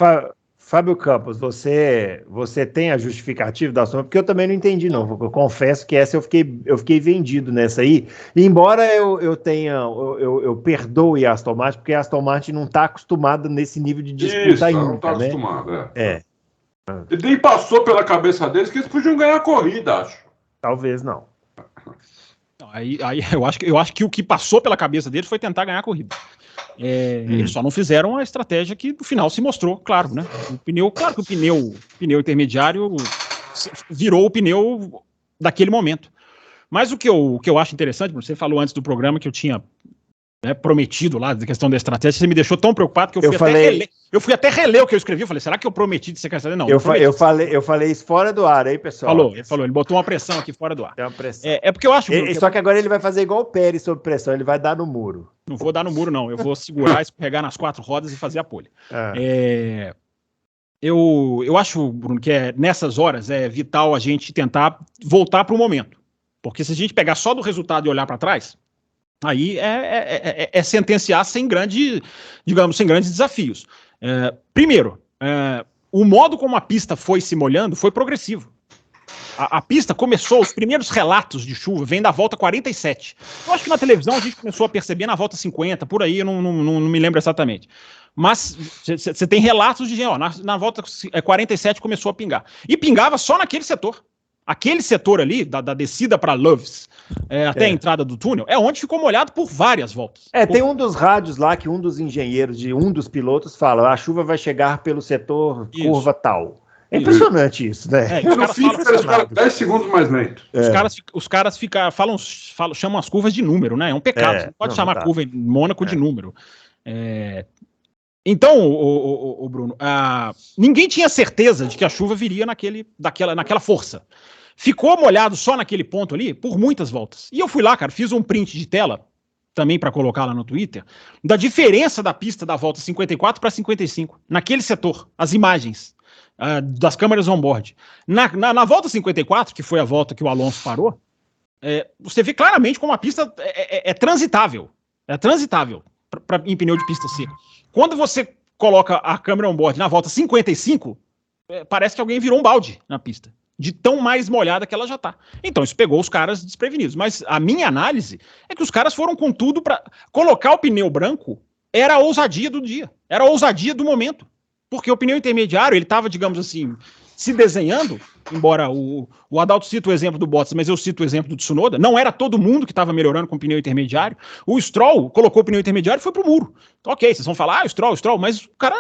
Fábio Campos, você tem a justificativa da Aston Martin? Porque eu também não entendi, não. Eu confesso que essa eu fiquei vendido nessa aí. E embora eu perdoe a Aston Martin, porque a Aston Martin não está acostumada nesse nível de disputa ainda. Não está acostumada, Ele nem passou pela cabeça deles que eles podiam ganhar a corrida, acho. Talvez não. Aí eu acho que o que passou pela cabeça deles foi tentar ganhar a corrida. Eles só não fizeram a estratégia que no final se mostrou, claro, né? Claro que o pneu intermediário virou o pneu daquele momento. Mas o que eu acho interessante, você falou antes do programa que eu tinha prometido lá, da questão da estratégia, você me deixou tão preocupado que eu fui até reler o que eu escrevi. Eu falei, será que eu prometi de ser estratégia? Não, eu falei isso fora do ar, hein, pessoal? Ele botou uma pressão aqui fora do ar. Tem uma pressão. Porque eu acho... Só que agora ele vai fazer igual o Pérez sob pressão, ele vai dar no muro. Não vou dar no muro, não. Eu vou segurar, escorregar nas 4 rodas e fazer a pole. Eu acho, Bruno, que nessas horas é vital a gente tentar voltar para o momento. Porque se a gente pegar só do resultado e olhar para trás, aí é sentenciar sem grandes desafios. Primeiro, o modo como a pista foi se molhando foi progressivo. A pista começou, os primeiros relatos de chuva vêm da volta 47. Eu acho que na televisão a gente começou a perceber na volta 50, por aí, eu não me lembro exatamente. Mas você tem relatos de gente, na volta 47 começou a pingar. E pingava só naquele setor. Aquele setor ali, da descida para Loves, até a entrada do túnel, é onde ficou molhado por várias voltas. Tem um dos rádios lá que um dos engenheiros de um dos pilotos fala, a chuva vai chegar pelo setor curva tal. É impressionante isso, né? No fim, eles ficaram 10 segundos mais lento. Os caras chamam as curvas de número, né? É um pecado. Você não pode chamar a curva em Mônaco de número. Então, o Bruno, ninguém tinha certeza de que a chuva viria naquela força. Ficou molhado só naquele ponto ali por muitas voltas. E eu fui lá, cara, fiz um print de tela, também para colocar lá no Twitter, da diferença da pista da volta 54 para 55, naquele setor, as imagens das câmeras on-board. Na volta 54, que foi a volta que o Alonso parou, você vê claramente como a pista é transitável. É transitável em pneu de pista seca. Quando você coloca a câmera on-board na volta 55, parece que alguém virou um balde na pista, de tão mais molhada que ela já está. Então isso pegou os caras desprevenidos. Mas a minha análise é que os caras foram com tudo para colocar o pneu branco, era a ousadia do dia, era a ousadia do momento. Porque o pneu intermediário, ele estava, digamos assim, se desenhando, embora o Adalto cita o exemplo do Bottas, mas eu cito o exemplo do Tsunoda, não era todo mundo que estava melhorando com o pneu intermediário. O Stroll colocou o pneu intermediário e foi pro muro. Ok, vocês vão falar, Stroll, mas o cara,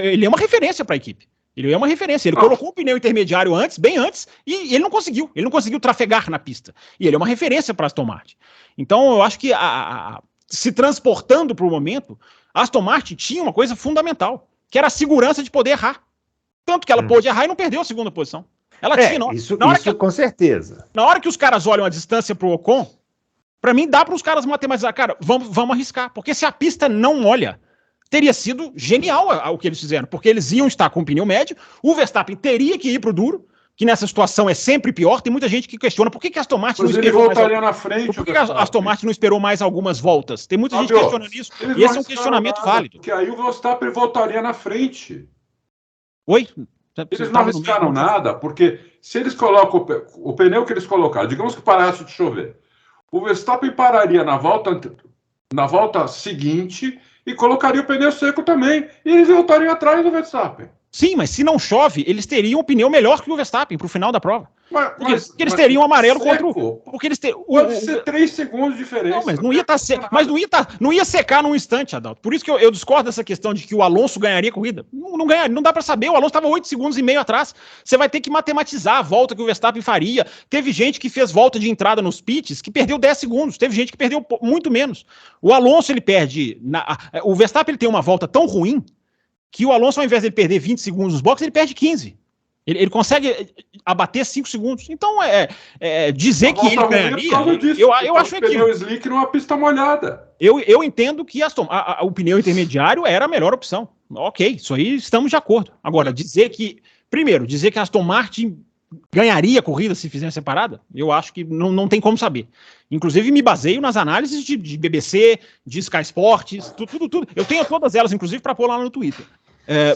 ele é uma referência para a equipe. Ele é uma referência. Ele colocou o pneu intermediário bem antes, e ele não conseguiu. Ele não conseguiu trafegar na pista. E ele é uma referência para a Aston Martin. Então, eu acho que se transportando para o momento, a Aston Martin tinha uma coisa fundamental, que era a segurança de poder errar. Tanto que ela pôde errar e não perdeu a segunda posição. Ela tinha, isso com certeza. Na hora que os caras olham a distância para o Ocon, Pra mim, dá para os caras matematizar. Cara, vamos arriscar. Porque se a pista não molha, teria sido genial o que eles fizeram. Porque eles iam estar com o pneu médio, o Verstappen teria que ir pro duro, que nessa situação é sempre pior. Tem muita gente que questiona por que a Aston Martin não esperou mais na frente. Por que a Aston Martin não esperou mais algumas voltas? Tem muita gente questionando isso. E esse é um questionamento válido. Porque aí o Verstappen voltaria na frente. Oi? Eles não arriscaram nada, porque se eles colocam o pneu que eles colocaram, digamos que parasse de chover, o Verstappen pararia na volta seguinte e colocaria o pneu seco também. E eles voltariam atrás do Verstappen. Sim, mas se não chove, eles teriam um pneu melhor que o Verstappen para o final da prova. Porque eles teriam amarelo contra o... Porque eles pode ser 3 segundos de diferença. Não, mas não ia não ia secar num instante, Adalto. Por isso que eu discordo dessa questão de que o Alonso ganharia a corrida. Não ganha, não dá para saber. O Alonso estava 8 segundos e meio atrás. Você vai ter que matematizar a volta que o Verstappen faria. Teve gente que fez volta de entrada nos pits que perdeu 10 segundos. Teve gente que perdeu muito menos. O Alonso, ele perde... O Verstappen ele tem uma volta tão ruim que o Alonso, ao invés de ele perder 20 segundos nos boxes, ele perde 15. Ele consegue abater 5 segundos. Então, dizer que ele ganharia, eu acho que... O pneu slick numa pista molhada. Eu entendo que o pneu intermediário era a melhor opção. Ok, isso aí estamos de acordo. Agora, dizer que a Aston Martin ganharia a corrida se fizesse separada, eu acho que não tem como saber. Inclusive, me baseio nas análises de BBC, de Sky Sports, tudo. Eu tenho todas elas, inclusive, para pôr lá no Twitter.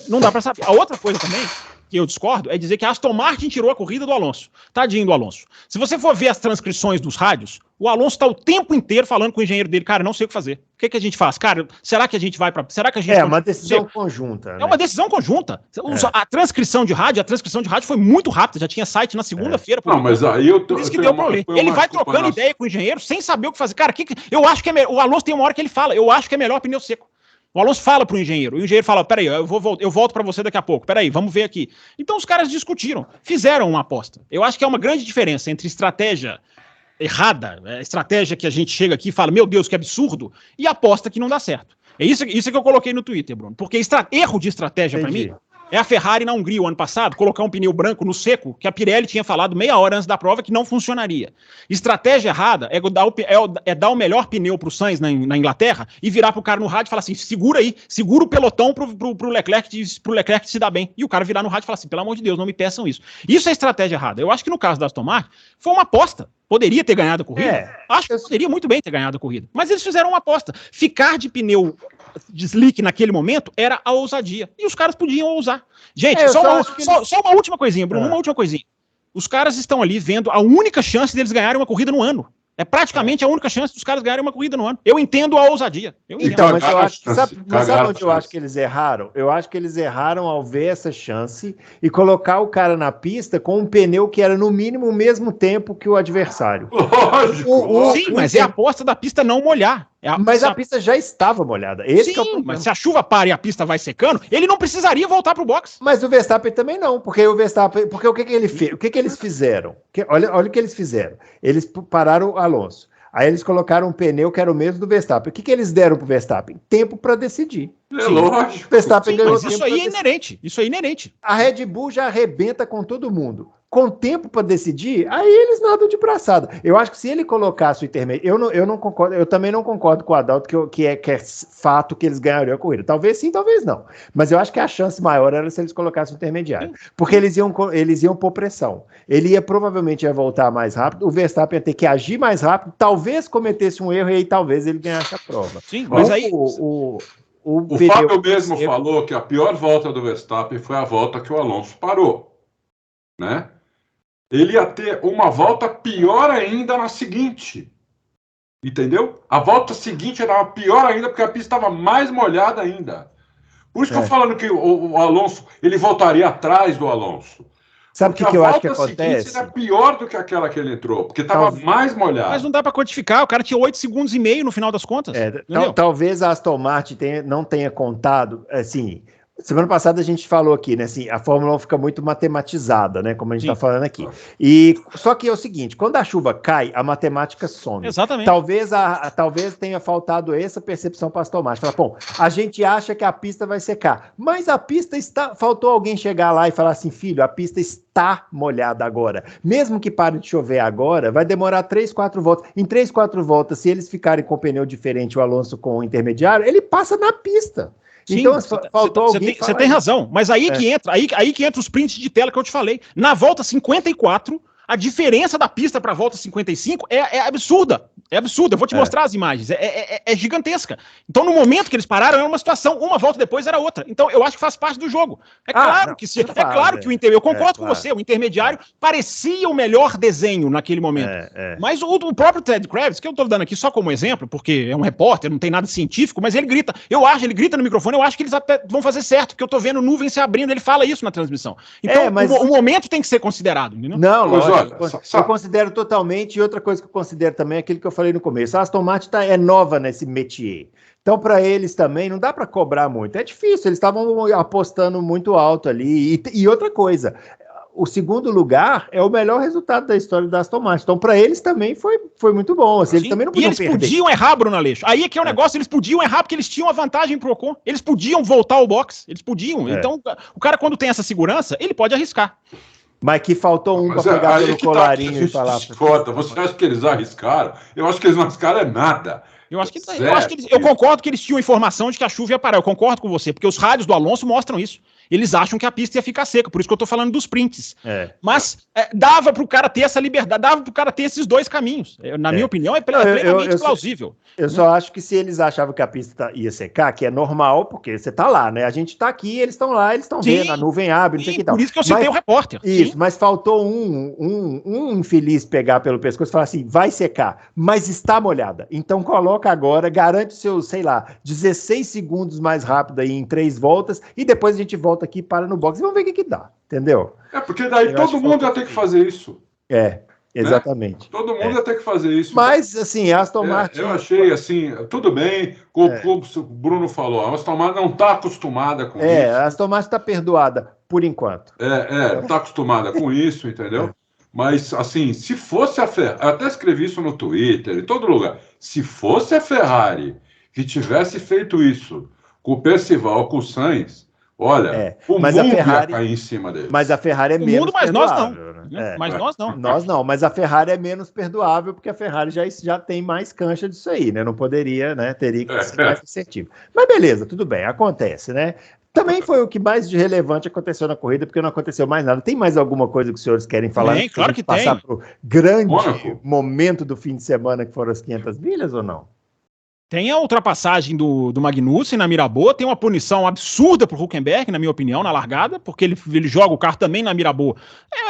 Não dá para saber. A outra coisa também que eu discordo é dizer que a Aston Martin tirou a corrida do Alonso. Tadinho do Alonso. Se você for ver as transcrições dos rádios, o Alonso está o tempo inteiro falando com o engenheiro dele, cara, não sei o que fazer. O que a gente faz? Cara, será que a gente vai para... Será que a gente... É uma decisão conjunta. É uma decisão conjunta. A transcrição de rádio foi muito rápida, já tinha site na segunda-feira. Não, mas aí por isso que deu para ler. Ele vai trocando ideia com o engenheiro sem saber o que fazer. Cara, eu acho que o Alonso tem uma hora que ele fala, eu acho que é melhor pneu seco. O Alonso fala pro engenheiro, e o engenheiro fala, peraí, eu volto para você daqui a pouco, peraí, vamos ver aqui. Então os caras discutiram, fizeram uma aposta. Eu acho que é uma grande diferença entre estratégia errada, estratégia que a gente chega aqui e fala, meu Deus, que absurdo, e aposta que não dá certo. É isso que eu coloquei no Twitter, Bruno, porque erro de estratégia para mim é a Ferrari na Hungria o ano passado, colocar um pneu branco no seco, que a Pirelli tinha falado meia hora antes da prova que não funcionaria. Estratégia errada é dar o melhor pneu pro Sainz na Inglaterra e virar pro cara no rádio e falar assim, segura o pelotão pro Leclerc se dar bem. E o cara virar no rádio e falar assim, pelo amor de Deus, não me peçam isso. Isso é estratégia errada. Eu acho que no caso da Aston Martin, foi uma aposta. Poderia ter ganhado a corrida? Acho que poderia muito bem ter ganhado a corrida. Mas eles fizeram uma aposta. Ficar de pneu de slick naquele momento era a ousadia. E os caras podiam ousar. Gente, só uma última coisinha, Bruno, uma última coisinha. Os caras estão ali vendo a única chance deles ganharem uma corrida no ano. É praticamente a única chance dos caras ganharem uma corrida no ano. Eu entendo a ousadia. Então, mas eu acho, sabe onde eu acho que eles erraram? Eu acho que eles erraram ao ver essa chance e colocar o cara na pista com um pneu que era no mínimo o mesmo tempo que o adversário. Lógico. Sim, mas é a aposta da pista não molhar. Mas a pista já estava molhada. Sim, mas se a chuva para e a pista vai secando, ele não precisaria voltar pro box. Mas o Verstappen também não, porque o que ele fez? O que eles fizeram? Olha o que eles fizeram. Eles pararam o Alonso. Aí eles colocaram um pneu que era o mesmo do Verstappen. O que eles deram pro Verstappen? Tempo para decidir. Lógico. O Verstappen ganhou tempo. Isso aí é inerente. Isso é inerente. A Red Bull já arrebenta com todo mundo. Com tempo para decidir, aí eles nadam de braçada. Eu acho que se ele colocasse o intermediário, eu não concordo, eu também não concordo com o Adalto que é fato que eles ganhariam a corrida. Talvez sim, talvez não. Mas eu acho que a chance maior era se eles colocassem o intermediário. Porque eles iam pôr pressão. Ele provavelmente ia voltar mais rápido, o Verstappen ia ter que agir mais rápido, talvez cometesse um erro e aí talvez ele ganhasse a prova. Sim, mas aí... O Fábio mesmo falou que a pior volta do Verstappen foi a volta que o Alonso parou, né? Ele ia ter uma volta pior ainda na seguinte, entendeu? A volta seguinte era pior ainda porque a pista estava mais molhada ainda. Por isso que eu tô falando que o Alonso, ele voltaria atrás do Alonso. Sabe o que eu acho que acontece? Seria pior do que aquela que ele entrou, porque estava mais molhado. Mas não dá para quantificar, o cara tinha 8 segundos e meio no final das contas. Talvez a Aston Martin não tenha contado, assim, Semana passada a gente falou aqui, né? Assim, a Fórmula 1 fica muito matematizada, né? Como a gente está falando aqui. E só que é o seguinte: quando a chuva cai, a matemática some. Exatamente. Talvez tenha faltado essa percepção para Aston Martin. Fala, bom, a gente acha que a pista vai secar, mas a pista está. Faltou alguém chegar lá e falar assim, filho, a pista está molhada agora. Mesmo que pare de chover agora, vai demorar 3, 4 voltas. Em 3, 4 voltas, se eles ficarem com pneu diferente, o Alonso com o intermediário, ele passa na pista. Sim, então, faltou alguém. Você tem razão, mas aí que entra os prints de tela que eu te falei. Na volta 54, a diferença da pista para a volta 55 é absurda. É absurda. Eu vou te mostrar as imagens. É gigantesca. Então, no momento que eles pararam, era uma situação, uma volta depois era outra. Então, eu acho que faz parte do jogo. Claro que o intermediário. Eu concordo com você, o intermediário parecia o melhor desenho naquele momento. Mas o próprio Ted Kravitz, que eu estou dando aqui só como exemplo, porque é um repórter, não tem nada científico, mas ele grita. Ele grita no microfone, eu acho que eles até vão fazer certo, porque eu estou vendo nuvem se abrindo, ele fala isso na transmissão. Então, o momento tem que ser considerado, entendeu? Não, lógico. Eu considero totalmente, e outra coisa que eu considero também é aquilo que eu falei no começo, a Aston Martin é nova nesse métier. Então, para eles também, não dá para cobrar muito. É difícil, eles estavam apostando muito alto ali. E outra coisa, o segundo lugar é o melhor resultado da história da Aston Martin. Então, para eles também foi muito bom. Assim, eles também não podiam perder. Podiam errar, Bruno Aleixo. Aí é que é o negócio, eles podiam errar porque eles tinham a vantagem pro Ocon. Eles podiam voltar ao box, eles podiam. Então, o cara, quando tem essa segurança, ele pode arriscar. Mas que faltou um para pegar pelo colarinho e falar. Você acha que eles arriscaram? Eu acho que eles não arriscaram nada. Eu concordo que eles tinham informação de que a chuva ia parar. Eu concordo com você, porque os rádios do Alonso mostram isso. Eles acham que a pista ia ficar seca, por isso que eu tô falando dos prints. Mas dava pro cara ter essa liberdade, dava pro cara ter esses dois caminhos. Na minha opinião, é plenamente plausível. Eu só acho que se eles achavam que a pista ia secar, que é normal, porque você tá lá, né? A gente tá aqui, eles estão lá, eles estão vendo, a nuvem abre, não sei o que tal. Por isso que eu citei o repórter. Isso, mas faltou um infeliz pegar pelo pescoço e falar assim, vai secar, mas está molhada. Então coloca agora, garante seus, 16 segundos mais rápido aí em 3 voltas, e depois a gente volta aqui, para no box e vamos ver o que dá, entendeu? Porque daí todo mundo ia ter que fazer isso. Exatamente. Né? Todo mundo ia ter que fazer isso. Mas, assim, a Aston Martin... Eu achei, assim, tudo bem, como o Bruno falou, a Aston Martin não está acostumada com isso. A Aston Martin está perdoada, por enquanto. Não está acostumada com isso, entendeu? Mas, assim, se fosse a Ferrari... Eu até escrevi isso no Twitter, em todo lugar. Se fosse a Ferrari que tivesse feito isso com o Percival, com o Sainz, olha, o mundo ia cair em cima dele. Mas a Ferrari é menos perdoável. Mas nós não. Nós não, mas a Ferrari é menos perdoável, porque a Ferrari já tem mais cancha disso aí, né? Não poderia, né? Teria que ser mais assertivo. Mas beleza, tudo bem, acontece, né? Também foi o que mais de relevante aconteceu na corrida, porque não aconteceu mais nada. Tem mais alguma coisa que os senhores querem falar? Claro que tem. Passar para o grande momento do fim de semana, que foram as 500 milhas, ou não? Tem a ultrapassagem do Magnussen na Mirabeau, tem uma punição absurda pro Hülkenberg, na minha opinião, na largada, porque ele joga o carro também na Mirabeau.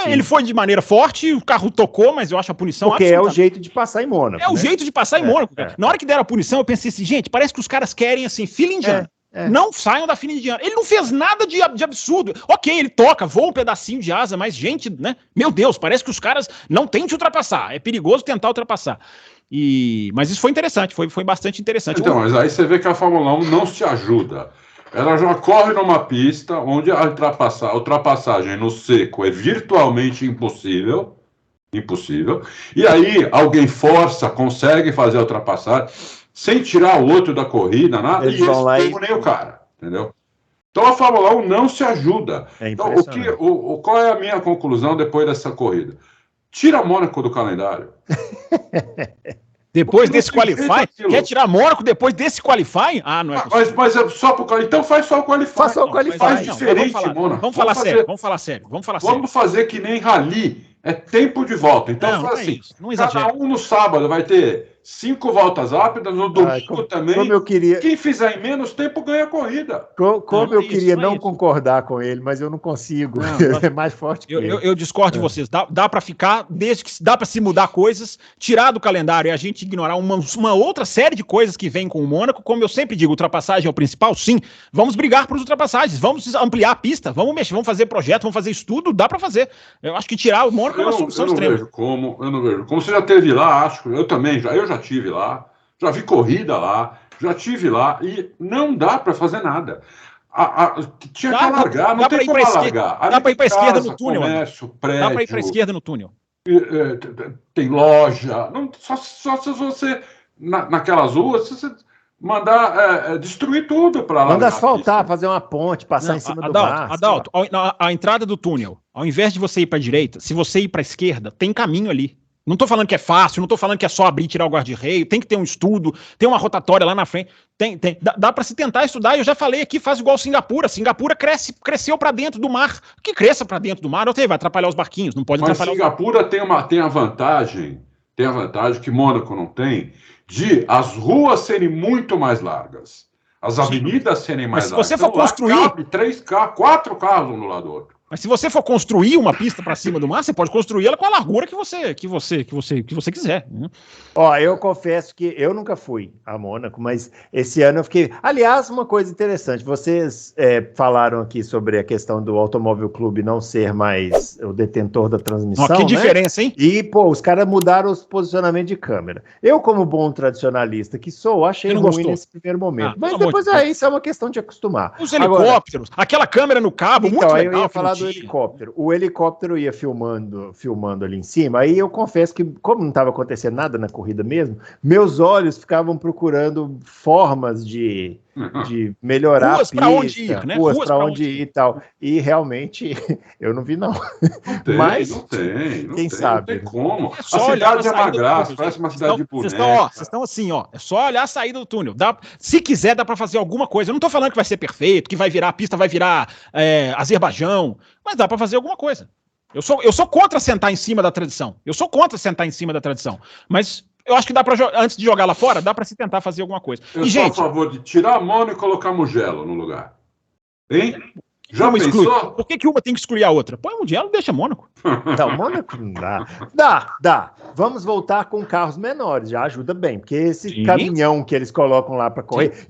Ele foi de maneira forte, o carro tocou, mas eu acho a punição porque é o jeito de passar em Mônaco. É o jeito de passar em Mônaco. Na hora que deram a punição, eu pensei assim, gente, parece que os caras querem, assim, fila indiana. Não saiam da fila indiana. Ele não fez nada de absurdo. Ok, ele toca, voa um pedacinho de asa, mas, gente, né? Meu Deus, parece que os caras não têm de ultrapassar. É perigoso tentar ultrapassar. Mas isso foi interessante, foi bastante interessante. Então, mas aí você vê que a Fórmula 1 não se ajuda. Ela já corre numa pista onde a ultrapassagem no seco é virtualmente impossível. E aí alguém consegue fazer a ultrapassagem sem tirar o outro da corrida, nada, e eles pegam nem o cara, entendeu? Então a Fórmula 1 não se ajuda. Então, qual é a minha conclusão depois dessa corrida? Tira Mônaco do calendário. Depois desse qualify? Quer tirar Mônaco depois desse qualify? Não é possível. Mas é só pro qualify. Então faz só o qualify. Faz só o qualify. Faz diferente, Mônaco. Vamos falar sério. Vamos fazer que nem rally. É tempo de volta. Então faz assim. Cada um no sábado vai ter 5 voltas rápidas, no domingo também. Como eu queria... Quem fizer em menos tempo ganha a corrida. Como eu queria não concordar com ele, mas eu não consigo. É mais forte que ele. Eu discordo de vocês. Dá para ficar, desde que dá para se mudar coisas, tirar do calendário e a gente ignorar uma outra série de coisas que vem com o Mônaco. Como eu sempre digo, ultrapassagem é o principal, sim. Vamos brigar por ultrapassagens, vamos ampliar a pista, vamos mexer, vamos fazer projeto, vamos fazer estudo, dá para fazer. Eu acho que tirar o Mônaco é uma solução extrema. Eu não vejo como você já esteve lá, acho. Eu também, eu já estive lá, já vi corrida lá, já estive lá e não dá para fazer nada. Tinha que alargar, não tem como alargar. Dá para ir para a esquerda no túnel. Comércio, prédio, dá para ir para a esquerda no túnel. Tem loja. Só se você, naquelas ruas, se você mandar destruir tudo para lá. Manda asfaltar, fazer uma ponte, passar em cima do mar. Adalto, a entrada do túnel, ao invés de você ir para a direita, se você ir para a esquerda, tem caminho ali. Não estou falando que é fácil, não estou falando que é só abrir e tirar o guarda-reio, tem que ter um estudo, tem uma rotatória lá na frente, dá para se tentar estudar. Eu já falei aqui, faz igual Singapura. Singapura cresceu para dentro do mar. Que cresça para dentro do mar, vai atrapalhar os barquinhos, não pode atrapalhar. Mas Singapura tem a vantagem que Mônaco não tem, de as ruas serem muito mais largas, as avenidas serem mais largas. Se você for construir, cabe 3 carros, 4 carros um do lado do outro. Mas se você for construir uma pista para cima do mar, você pode construir ela com a largura que você quiser. Ó, eu confesso que eu nunca fui a Mônaco, mas esse ano eu fiquei... Aliás, uma coisa interessante, vocês falaram aqui sobre a questão do Automóvel Clube não ser mais o detentor da transmissão, que diferença, hein? E, pô, os caras mudaram os posicionamentos de câmera. Eu, como bom tradicionalista que sou, achei ruim nesse primeiro momento. Mas depois isso é uma questão de acostumar. Os helicópteros, aquela câmera no cabo, então, muito legal. Eu ia falar do helicóptero. O helicóptero ia filmando ali em cima. Aí eu confesso que, como não estava acontecendo nada na corrida mesmo, meus olhos ficavam procurando formas de melhorar ruas a pista, para onde ir, né? Ruas para onde ir e tal. E realmente eu não vi, não. Mas não tem. Quem sabe? Não tem como. É só a cidade é uma graça, túnel, parece uma cidade de boneca. Vocês estão assim, ó. É só olhar a saída do túnel. Se quiser, dá para fazer alguma coisa. Eu não tô falando que vai ser perfeito, que vai virar a pista, vai virar Azerbaijão, mas dá para fazer alguma coisa. Eu sou contra sentar em cima da tradição. Mas eu acho que dá para, antes de jogar lá fora, dá para se tentar fazer alguma coisa. Eu sou a favor de tirar a Mônaco e colocar Mugello no lugar. Hein? Já pensou? Por que uma tem que excluir a outra? Põe o Mugello e deixa Mônaco. Não, Mônaco não dá. Dá. Vamos voltar com carros menores, já ajuda bem, porque esse caminhão que eles colocam lá para correr,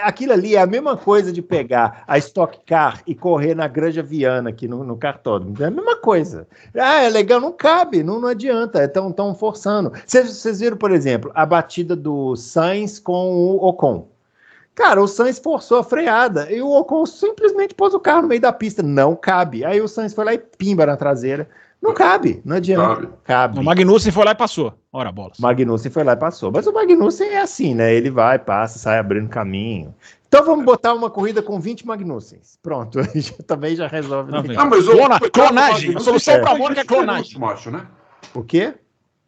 aquilo ali é a mesma coisa de pegar a Stock Car e correr na Granja Viana aqui no cartódromo. É a mesma coisa. É legal, não cabe, não adianta, estão forçando. Vocês viram, por exemplo, a batida do Sainz com o Ocon. Cara, o Sainz forçou a freada e o Ocon simplesmente pôs o carro no meio da pista. Não cabe. Aí o Sainz foi lá e pimba na traseira. Não cabe, não adianta. Cabe. O Magnussen foi lá e passou. Ora, bolas. Magnussen foi lá e passou. Mas o Magnussen é assim, né? Ele vai, passa, sai abrindo caminho. Então vamos botar uma corrida com 20 Magnussens. Pronto, também já resolve. Mas clonagem. A solução para a Mônaco é clonagem. Né? O quê?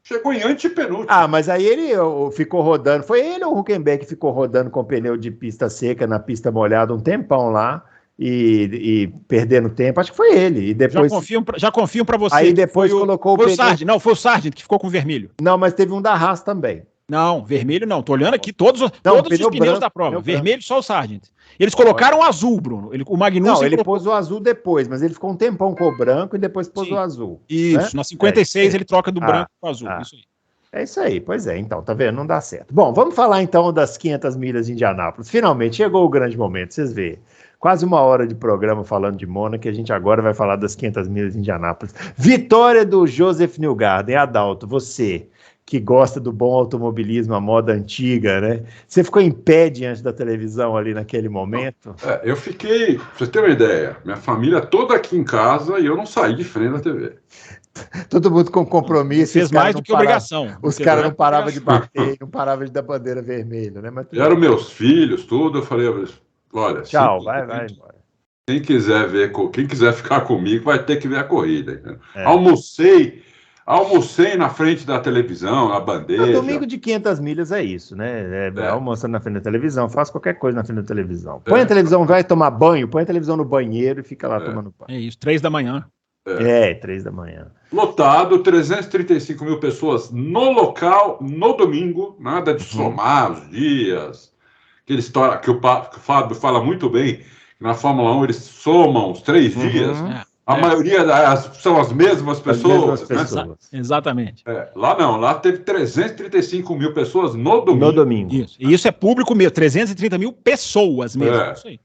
Chegou em antepenúltimo. Mas aí ele ficou rodando. Foi ele ou o Hülkenberg que ficou rodando com pneu de pista seca na pista molhada um tempão lá e perdendo tempo? Acho que foi ele. E depois... Já confio para você. Aí depois colocou o pneu... Sargent. Não, foi o Sargent que ficou com vermelho. Não, mas teve um da Haas também. Não, vermelho não. Tô olhando aqui todos os pneus da prova. Vermelho só o Sargent. Eles colocaram o azul, Bruno. O Magnussen... Não, ele pôs o azul depois, mas ele ficou um tempão com o branco e depois pôs o azul. Isso, né? Na 56 ele troca do branco para o azul. Isso aí. É isso aí, pois é, então, tá vendo? Não dá certo. Bom, vamos falar então das 500 milhas de Indianápolis. Finalmente chegou o grande momento, vocês veem. Quase uma hora de programa falando de Mônaco, e a gente agora vai falar das 500 milhas de Indianápolis. Vitória do Joseph Newgarden. Adalto, você que gosta do bom automobilismo, a moda antiga, né? Você ficou em pé diante da televisão ali naquele momento? Eu fiquei, pra você ter uma ideia, minha família toda aqui em casa e eu não saí de frente da TV. Todo mundo com compromisso. Fez mais do que obrigação. Os caras não paravam de bater, não paravam de dar bandeira vermelha, né? Mas eram meus filhos, tudo. Eu falei, olha... Tchau, vai embora. Quem quiser ficar comigo vai ter que ver a corrida. Almocei na frente da televisão, na bandeja. Domingo de 500 milhas é isso, né? Almoçando na frente da televisão, faz qualquer coisa na frente da televisão. Põe a televisão, vai tomar banho, põe a televisão no banheiro e fica lá tomando banho. É isso, 3 da manhã. 3 da manhã. Lotado, 335 mil pessoas no local, no domingo, nada de somar os dias. Aquela história que o Fábio fala muito bem, que na Fórmula 1 eles somam os 3 dias. A maioria são as mesmas pessoas. Né? Exatamente. Lá não, lá teve 335 mil pessoas no domingo. No domingo. Isso. E isso é público mesmo, 330 mil pessoas mesmo. Isso aí.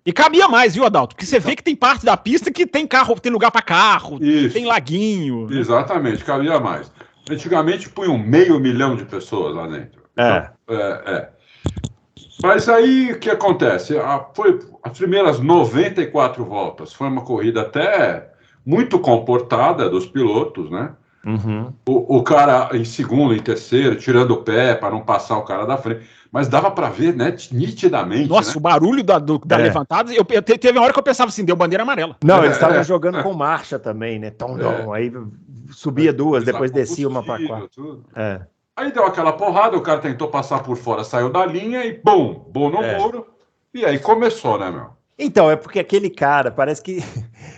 E cabia mais, viu, Adalto? Porque você vê que tem parte da pista que tem carro, tem lugar para carro, tem laguinho. Exatamente, cabia mais. Antigamente punham 500 mil de pessoas lá dentro. Mas aí o que acontece? Foi as primeiras 94 voltas. Foi uma corrida até muito comportada dos pilotos, né? Uhum. O cara em segundo, em terceiro, tirando o pé para não passar o cara da frente. Mas dava para ver, né, nitidamente. Nossa, né? o barulho da levantada. Teve uma hora que eu pensava assim, deu bandeira amarela. Não, eles estavam jogando com marcha também, né? Aí subia duas, depois descia uma para quatro. Aí deu aquela porrada, o cara tentou passar por fora, saiu da linha e bum no muro. E aí começou, né, meu? Então, é porque aquele cara, parece que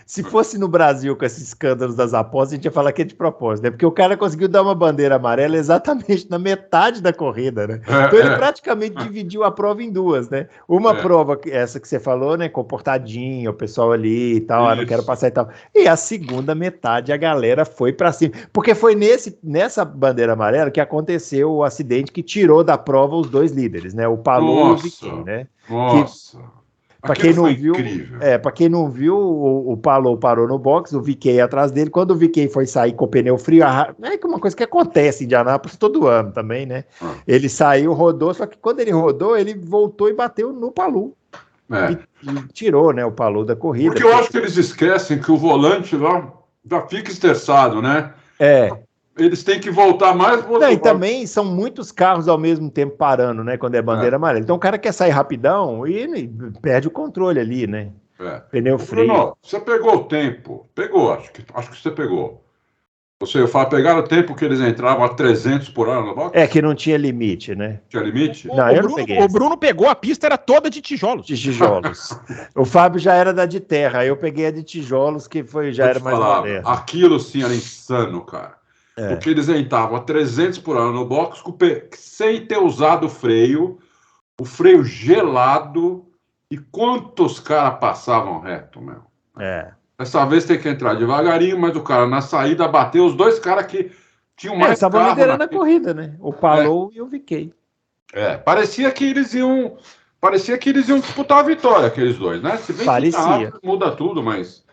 se fosse no Brasil com esses escândalos das apostas, a gente ia falar que é de propósito, né? Porque o cara conseguiu dar uma bandeira amarela exatamente na metade da corrida, né? Então ele praticamente dividiu a prova em duas, né? Uma prova, essa que você falou, né? Comportadinho, o pessoal ali e tal, não quero passar e tal. E a segunda metade, a galera foi pra cima. Porque foi nessa bandeira amarela que aconteceu o acidente que tirou da prova os dois líderes, né? O Palou e o Vicky, né? Nossa! Para quem não viu, para quem não viu, o Palou parou no box, o VK atrás dele. Quando o VK foi sair com o pneu frio, é uma coisa que acontece em Indianápolis todo ano também, né? Ele saiu, rodou, só que quando ele rodou, ele voltou e bateu no Palou. E tirou, né, o Palou da corrida. Porque eu acho que eles esquecem que o volante lá já fica estressado, né? Eles têm que voltar mais pro outro. E também são muitos carros ao mesmo tempo parando, né? Quando é bandeira amarela. Então o cara quer sair rapidão e perde o controle ali, né? Pneu frio. Bruno, você pegou o tempo. Pegou, acho que você pegou. Eu falo, pegaram o tempo que eles entravam a 300 por hora no box? Que não tinha limite, né? Tinha limite? Não, eu não peguei. O Bruno pegou a pista, era toda de tijolos. De tijolos. O Fábio já era da de terra, aí eu peguei a de tijolos, que já era mais moderno. Aquilo sim era insano, cara. Porque eles entravam a 300 por hora no box sem ter usado o freio gelado. E quantos caras passavam reto, meu? Dessa vez tem que entrar devagarinho, mas o cara na saída bateu os dois caras que tinham mais carro. Estavam liderando a corrida, né? O Palou e o VK. Parecia que eles iam disputar a vitória, aqueles dois, né? Se bem parecia. Que muda tudo, mas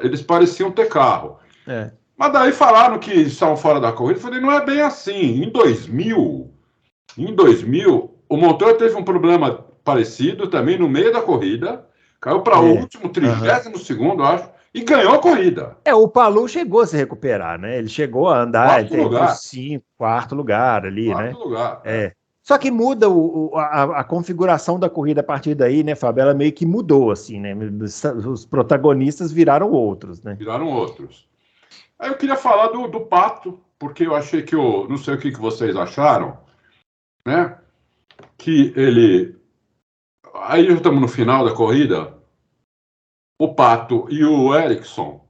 eles pareciam ter carro. Mas daí falaram que estavam fora da corrida. Eu falei, não é bem assim. Em 2000, o Montoya teve um problema parecido também no meio da corrida. Caiu para o último, 32º, acho, e ganhou a corrida. O Palou chegou a se recuperar, né? Ele chegou a andar entre o quarto lugar ali, né? Quarto lugar. Só que muda a configuração da corrida a partir daí, né, Fábio? Ela meio que mudou, assim, né? Os protagonistas viraram outros, né? Aí eu queria falar do Pato, porque eu achei que não sei o que vocês acharam, né? Que ele... Aí já estamos no final da corrida. O Pato e o Ericsson,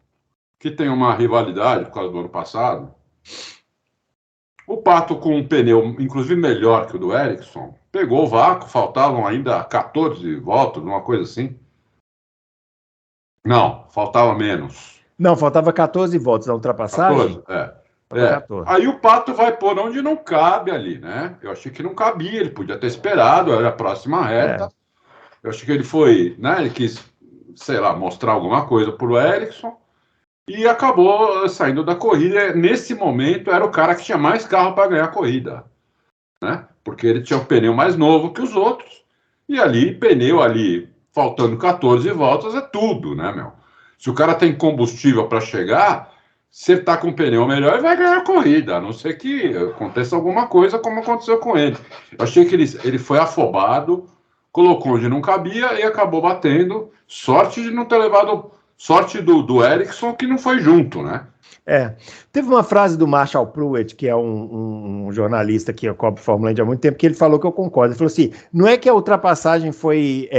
que tem uma rivalidade por causa do ano passado. O Pato com um pneu, inclusive melhor que o do Ericsson, pegou o vácuo, faltavam ainda 14 voltas, uma coisa assim. Não, faltava menos. Não, faltava 14 voltas na ultrapassagem. 14, Aí o Pato vai pôr onde não cabe ali, né? Eu achei que não cabia, ele podia ter esperado, era a próxima reta. Eu achei que ele foi, né? Ele quis, sei lá, mostrar alguma coisa pro Ericsson e acabou saindo da corrida. Nesse momento, era o cara que tinha mais carro para ganhar a corrida, né? Porque ele tinha um pneu mais novo que os outros. E ali, pneu ali, faltando 14 voltas, é tudo, né, meu? Se o cara tem combustível para chegar, se ele tá com um pneu melhor, ele vai ganhar a corrida, a não ser que aconteça alguma coisa como aconteceu com ele. Eu achei que ele foi afobado, colocou onde não cabia e acabou batendo. Sorte de não ter levado... Sorte do Ericsson que não foi junto, né? Teve uma frase do Marshall Pruitt, que é um jornalista que cobre Fórmula 1 há muito tempo, que ele falou que eu concordo. Ele falou assim, não é que a ultrapassagem foi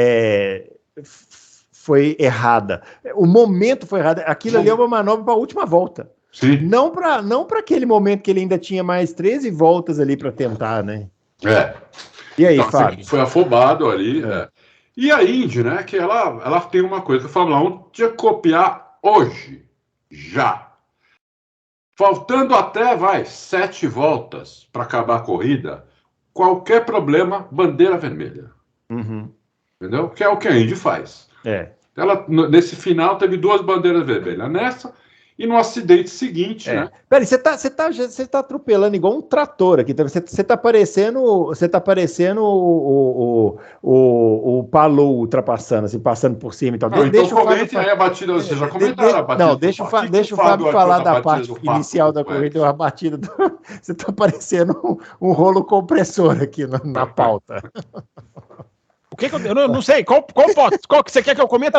errada, o momento foi errado, aquilo ali é uma manobra para a última volta. Sim. Não para aquele momento que ele ainda tinha mais 13 voltas ali para tentar, né? E aí, então, Fábio? Foi afobado ali, E a Indy, né, que ela tem uma coisa que a Fórmula 1 tinha que copiar hoje, já. Faltando até, 7 voltas para acabar a corrida, qualquer problema, bandeira vermelha. Entendeu? Que é o que a Indy faz. Ela, nesse final, teve 2 bandeiras vermelhas. Nessa, e no acidente seguinte, né? Peraí, você tá atropelando igual um trator aqui. Você tá parecendo o Palou ultrapassando, assim, passando por cima e tal. Então comentem aí a batida, vocês já comentaram a batida. Não, deixa o Fábio falar da parte inicial da corrida, a batida do... Você tá parecendo um rolo compressor aqui na pauta. Eu não sei, qual que você quer que eu comente?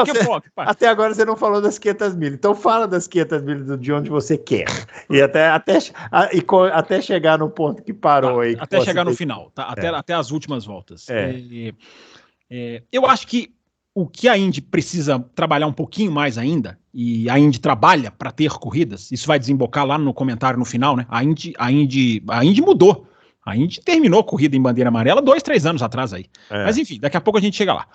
Até agora você não falou das 500 milhas, então fala das 500 milhas de onde você quer, e até chegar no ponto que parou aí. Até chegar no final, tá? Até as últimas voltas. Eu acho que o que a Indy precisa trabalhar um pouquinho mais ainda, e a Indy trabalha para ter corridas, isso vai desembocar lá no comentário no final, né? A Indy mudou. A Indy terminou corrida em bandeira amarela 2-3 anos atrás aí. Mas enfim, daqui a pouco a gente chega lá.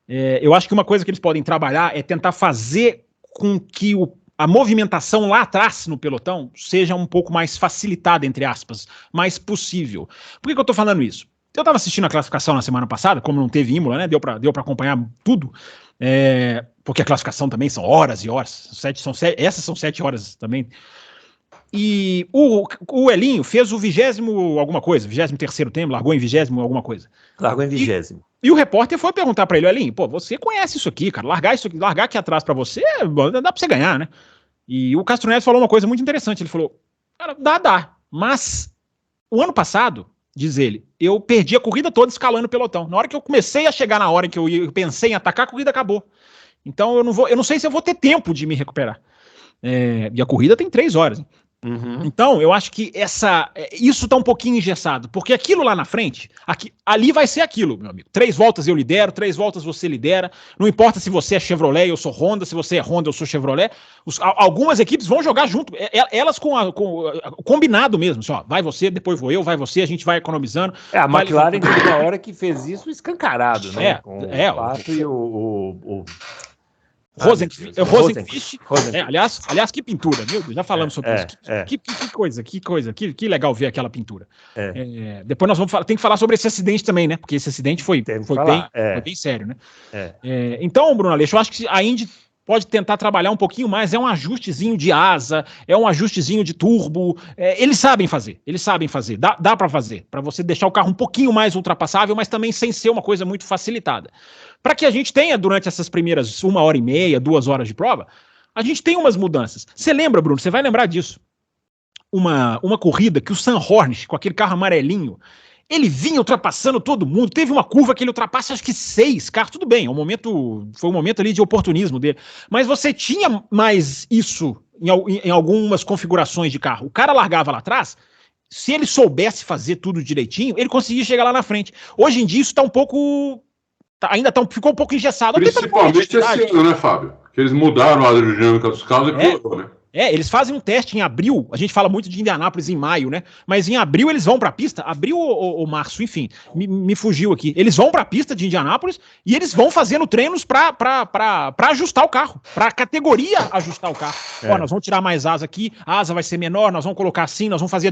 Eu acho que uma coisa que eles podem trabalhar é tentar fazer com que a movimentação lá atrás no pelotão seja um pouco mais facilitada, entre aspas, mais possível. Por que eu tô falando isso? Eu estava assistindo a classificação na semana passada, como não teve Imola, né? Deu para acompanhar tudo. Porque a classificação também são horas e horas. Essas são 7 horas também. E o Elinho fez o 20º alguma coisa, 23º tempo, largou em 20º alguma coisa. Largou em 20º. E o repórter foi perguntar pra ele, Elinho, pô, você conhece isso aqui, cara, largar aqui atrás pra você, dá pra você ganhar, né? E o Castro Neves falou uma coisa muito interessante, ele falou, cara, dá, mas o ano passado, diz ele, eu perdi a corrida toda escalando o pelotão. Na hora que eu comecei a chegar na hora em que eu pensei em atacar, a corrida acabou. Então eu não sei se eu vou ter tempo de me recuperar. E a corrida tem 3 horas, hein? Uhum. Então, eu acho que isso tá um pouquinho engessado, porque aquilo lá na frente, ali vai ser aquilo, meu amigo. 3 voltas eu lidero, 3 voltas você lidera. Não importa se você é Chevrolet, eu sou Honda, se você é Honda, eu sou Chevrolet. Algumas equipes vão jogar junto, elas com combinado mesmo. Só, vai você, depois vou eu, vai você, a gente vai economizando. A McLaren teve uma hora que fez isso escancarado, né? Com o Pato e o Rosenqvist. Aliás, que pintura, meu Deus, já falamos sobre isso. Que coisa, que legal ver aquela pintura. Depois nós tem que falar sobre esse acidente também, né? Porque esse acidente foi bem sério, né? Então, Bruno Aleixo, eu acho que a Indy pode tentar trabalhar um pouquinho mais, é um ajustezinho de asa, é um ajustezinho de turbo, eles sabem fazer, dá para fazer, para você deixar o carro um pouquinho mais ultrapassável, mas também sem ser uma coisa muito facilitada. Para que a gente tenha, durante essas primeiras 1h30, 2 horas de prova, a gente tem umas mudanças. Você lembra, Bruno, você vai lembrar disso, uma corrida que o Sam Hornish, com aquele carro amarelinho, ele vinha ultrapassando todo mundo, teve uma curva que ele ultrapassa acho que 6 carros, tudo bem, foi um momento ali de oportunismo dele, mas você tinha mais isso em algumas configurações de carro. O cara largava lá atrás, se ele soubesse fazer tudo direitinho, ele conseguia chegar lá na frente. Hoje em dia isso tá um pouco... ficou um pouco engessado. Principalmente esse ano, né, Fábio? Que eles mudaram a aerodinâmica dos carros e piorou, né? Eles fazem um teste em abril, a gente fala muito de Indianápolis em maio, né? Mas em abril eles vão pra pista, abril ou março, enfim, me fugiu aqui. Eles vão pra pista de Indianápolis e eles vão fazendo treinos pra ajustar o carro, pra categoria ajustar o carro. Nós vamos tirar mais asa aqui, a asa vai ser menor, nós vamos colocar assim, nós vamos fazer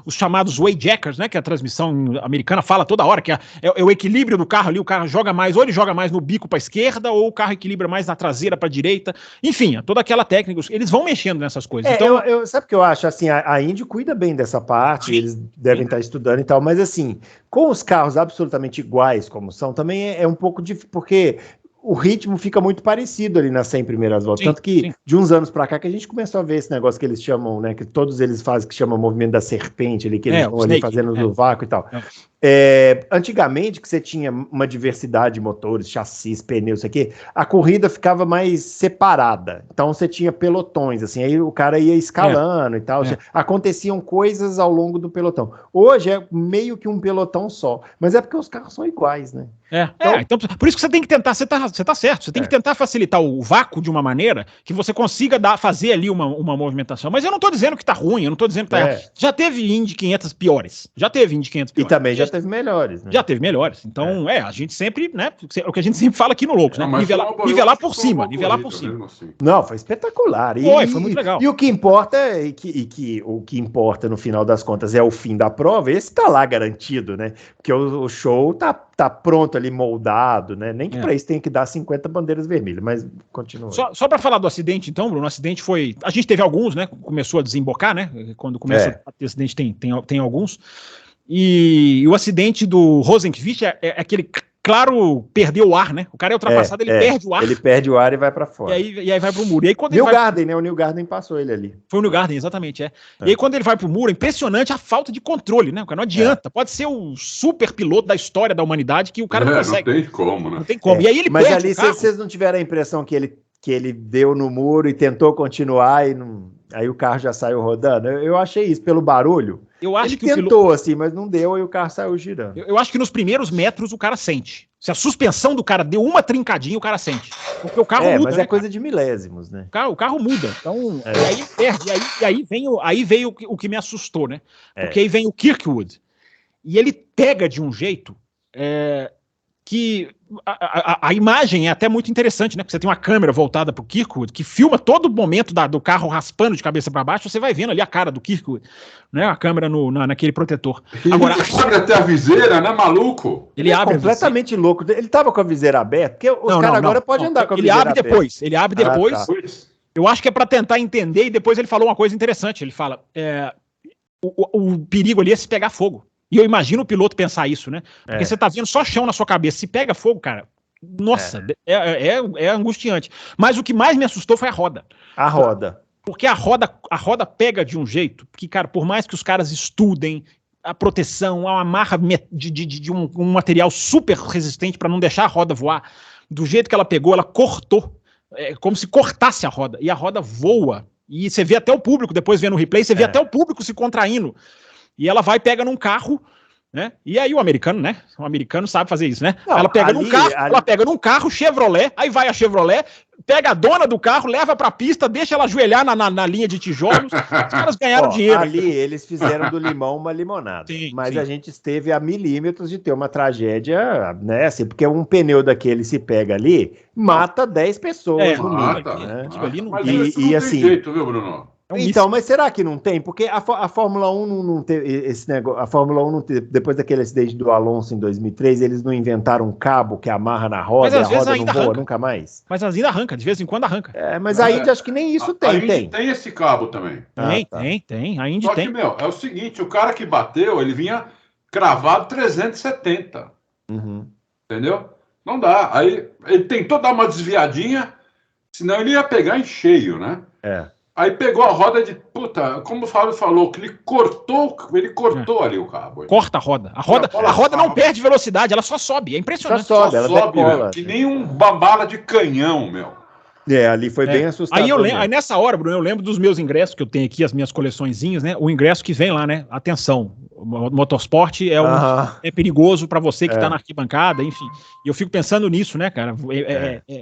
os chamados wayjackers, né? Que a transmissão americana fala toda hora, que é o equilíbrio do carro ali, o carro joga mais, ou ele joga mais no bico pra esquerda, ou o carro equilibra mais na traseira pra direita, enfim, toda aquela técnica, eles vão mexendo nessas coisas. Então, sabe o que eu acho? Assim, a Indy cuida bem dessa parte, eles devem estar estudando e tal, mas assim, com os carros absolutamente iguais como são, também é um pouco difícil, porque o ritmo fica muito parecido ali nas 100 primeiras voltas. Tanto que de uns anos pra cá que a gente começou a ver esse negócio que eles chamam, né, que todos eles fazem, que chama movimento da serpente ali, que eles vão ali fazendo no vácuo e tal. Antigamente, que você tinha uma diversidade de motores, chassis, pneus, isso aqui, a corrida ficava mais separada. Então você tinha pelotões, assim, aí o cara ia escalando e tal. Aconteciam coisas ao longo do pelotão. Hoje é meio que um pelotão só, mas é porque os carros são iguais, né? Então, por isso que você tem que tentar, você tá certo, você tem que tentar facilitar o vácuo de uma maneira que você consiga fazer ali uma movimentação. Mas eu não tô dizendo que tá ruim, eu não tô dizendo que tá errado. Já teve Indy 500 piores. E também já teve melhores, né? Já teve melhores. Então, a gente sempre, né? É o que a gente sempre fala aqui no Loucos, né? Nivelar por cima, nivelar por cima. Assim. Não, foi espetacular. Foi muito legal. E o que importa o que importa no final das contas é o fim da prova. Esse tá lá garantido, né? Porque o show tá pronto ali, moldado, né? Nem que para isso tem que dar 50 bandeiras vermelhas, mas continua. Só para falar do acidente, então, Bruno, o acidente foi... A gente teve alguns, né? Começou a desembocar, né? Quando começa a ter acidente, tem alguns. E o acidente do Rosenqvist é aquele... Claro, perdeu o ar, né? O cara é ultrapassado, ele perde o ar. Ele perde o ar e vai pra fora. E aí vai pro muro. E aí, quando Newgarden, né? O Newgarden passou ele ali. Foi o Newgarden, exatamente, E aí, quando ele vai pro muro, é impressionante a falta de controle, né? O cara não adianta. Pode ser o super piloto da história da humanidade que o cara não consegue. Não tem como, né? Não tem como. E aí ele Mas perde ali, o carro. vocês não tiveram a impressão que ele deu no muro e tentou continuar e não... Aí o carro já saiu rodando? Eu achei isso, pelo barulho. Eu acho ele que tentou, assim, mas não deu e o carro saiu girando. Eu acho que nos primeiros metros o cara sente. Se a suspensão do cara deu uma trincadinha, o cara sente. Porque o carro muda, mas é coisa de milésimos, né? O carro muda. Então, e aí ele perde. Aí veio o que me assustou, né? Porque aí vem o Kirkwood. E ele pega de um jeito que a imagem é até muito interessante, né? Porque você tem uma câmera voltada pro Kirkwood que filma todo o momento do carro raspando de cabeça para baixo, você vai vendo ali a cara do Kirkwood, né? A câmera naquele protetor. Agora, ele abre até a viseira, né, maluco? Ele abre completamente louco. Ele tava com a viseira aberta, porque os caras agora podem andar com a viseira aberta. Ele abre depois. Eu acho que é para tentar entender, e depois ele falou uma coisa interessante. Ele fala, o perigo ali é se pegar fogo. E eu imagino o piloto pensar isso, né? Porque você tá vendo só chão na sua cabeça. Se pega fogo, cara, nossa, é angustiante. Mas o que mais me assustou foi a roda. A roda. Porque a roda pega de um jeito que, cara, por mais que os caras estudem a proteção, a amarra de um material super resistente para não deixar a roda voar, do jeito que ela pegou, ela cortou. É como se cortasse a roda. E a roda voa. E você vê até o público, depois vendo o replay, você vê até o público se contraindo. E ela pega num carro, né? E aí o americano, né? O americano sabe fazer isso, né? Não, ela pega num carro Chevrolet, aí vai a Chevrolet, pega a dona do carro, leva pra pista, deixa ela ajoelhar na linha de tijolos, os caras ganharam dinheiro. Ali eles fizeram do limão uma limonada. Sim. A gente esteve a milímetros de ter uma tragédia, né? Assim, porque um pneu daquele se pega ali, mata 10 pessoas no mínimo, né? Mas isso não tem jeito, viu, Bruno? Então, mas será que não tem? Porque a Fórmula 1 não teve esse negócio. A Fórmula 1 não teve, depois daquele acidente do Alonso em 2003, eles não inventaram um cabo que amarra na roda e a roda não voa nunca mais. Mas ainda arranca, de vez em quando arranca. Mas a Indy acho que nem isso tem. A Indy tem esse cabo também. Tem. A Indy tem. Só que, é o seguinte, o cara que bateu, ele vinha cravado 370. Entendeu? Não dá. Aí ele tentou dar uma desviadinha, senão ele ia pegar em cheio, né? Aí pegou a roda de... Puta, como o Fábio falou, que ele cortou ali o cabo. Corta a roda. A roda não perde velocidade, ela só sobe. É impressionante. Só sobe, meu, que nem uma bala de canhão, meu. Ali foi bem assustador. Aí nessa hora, Bruno, eu lembro dos meus ingressos, que eu tenho aqui, as minhas coleçõezinhas, né? O ingresso que vem lá, né? Atenção, o motorsport é perigoso para você que tá na arquibancada, enfim. E eu fico pensando nisso, né, cara?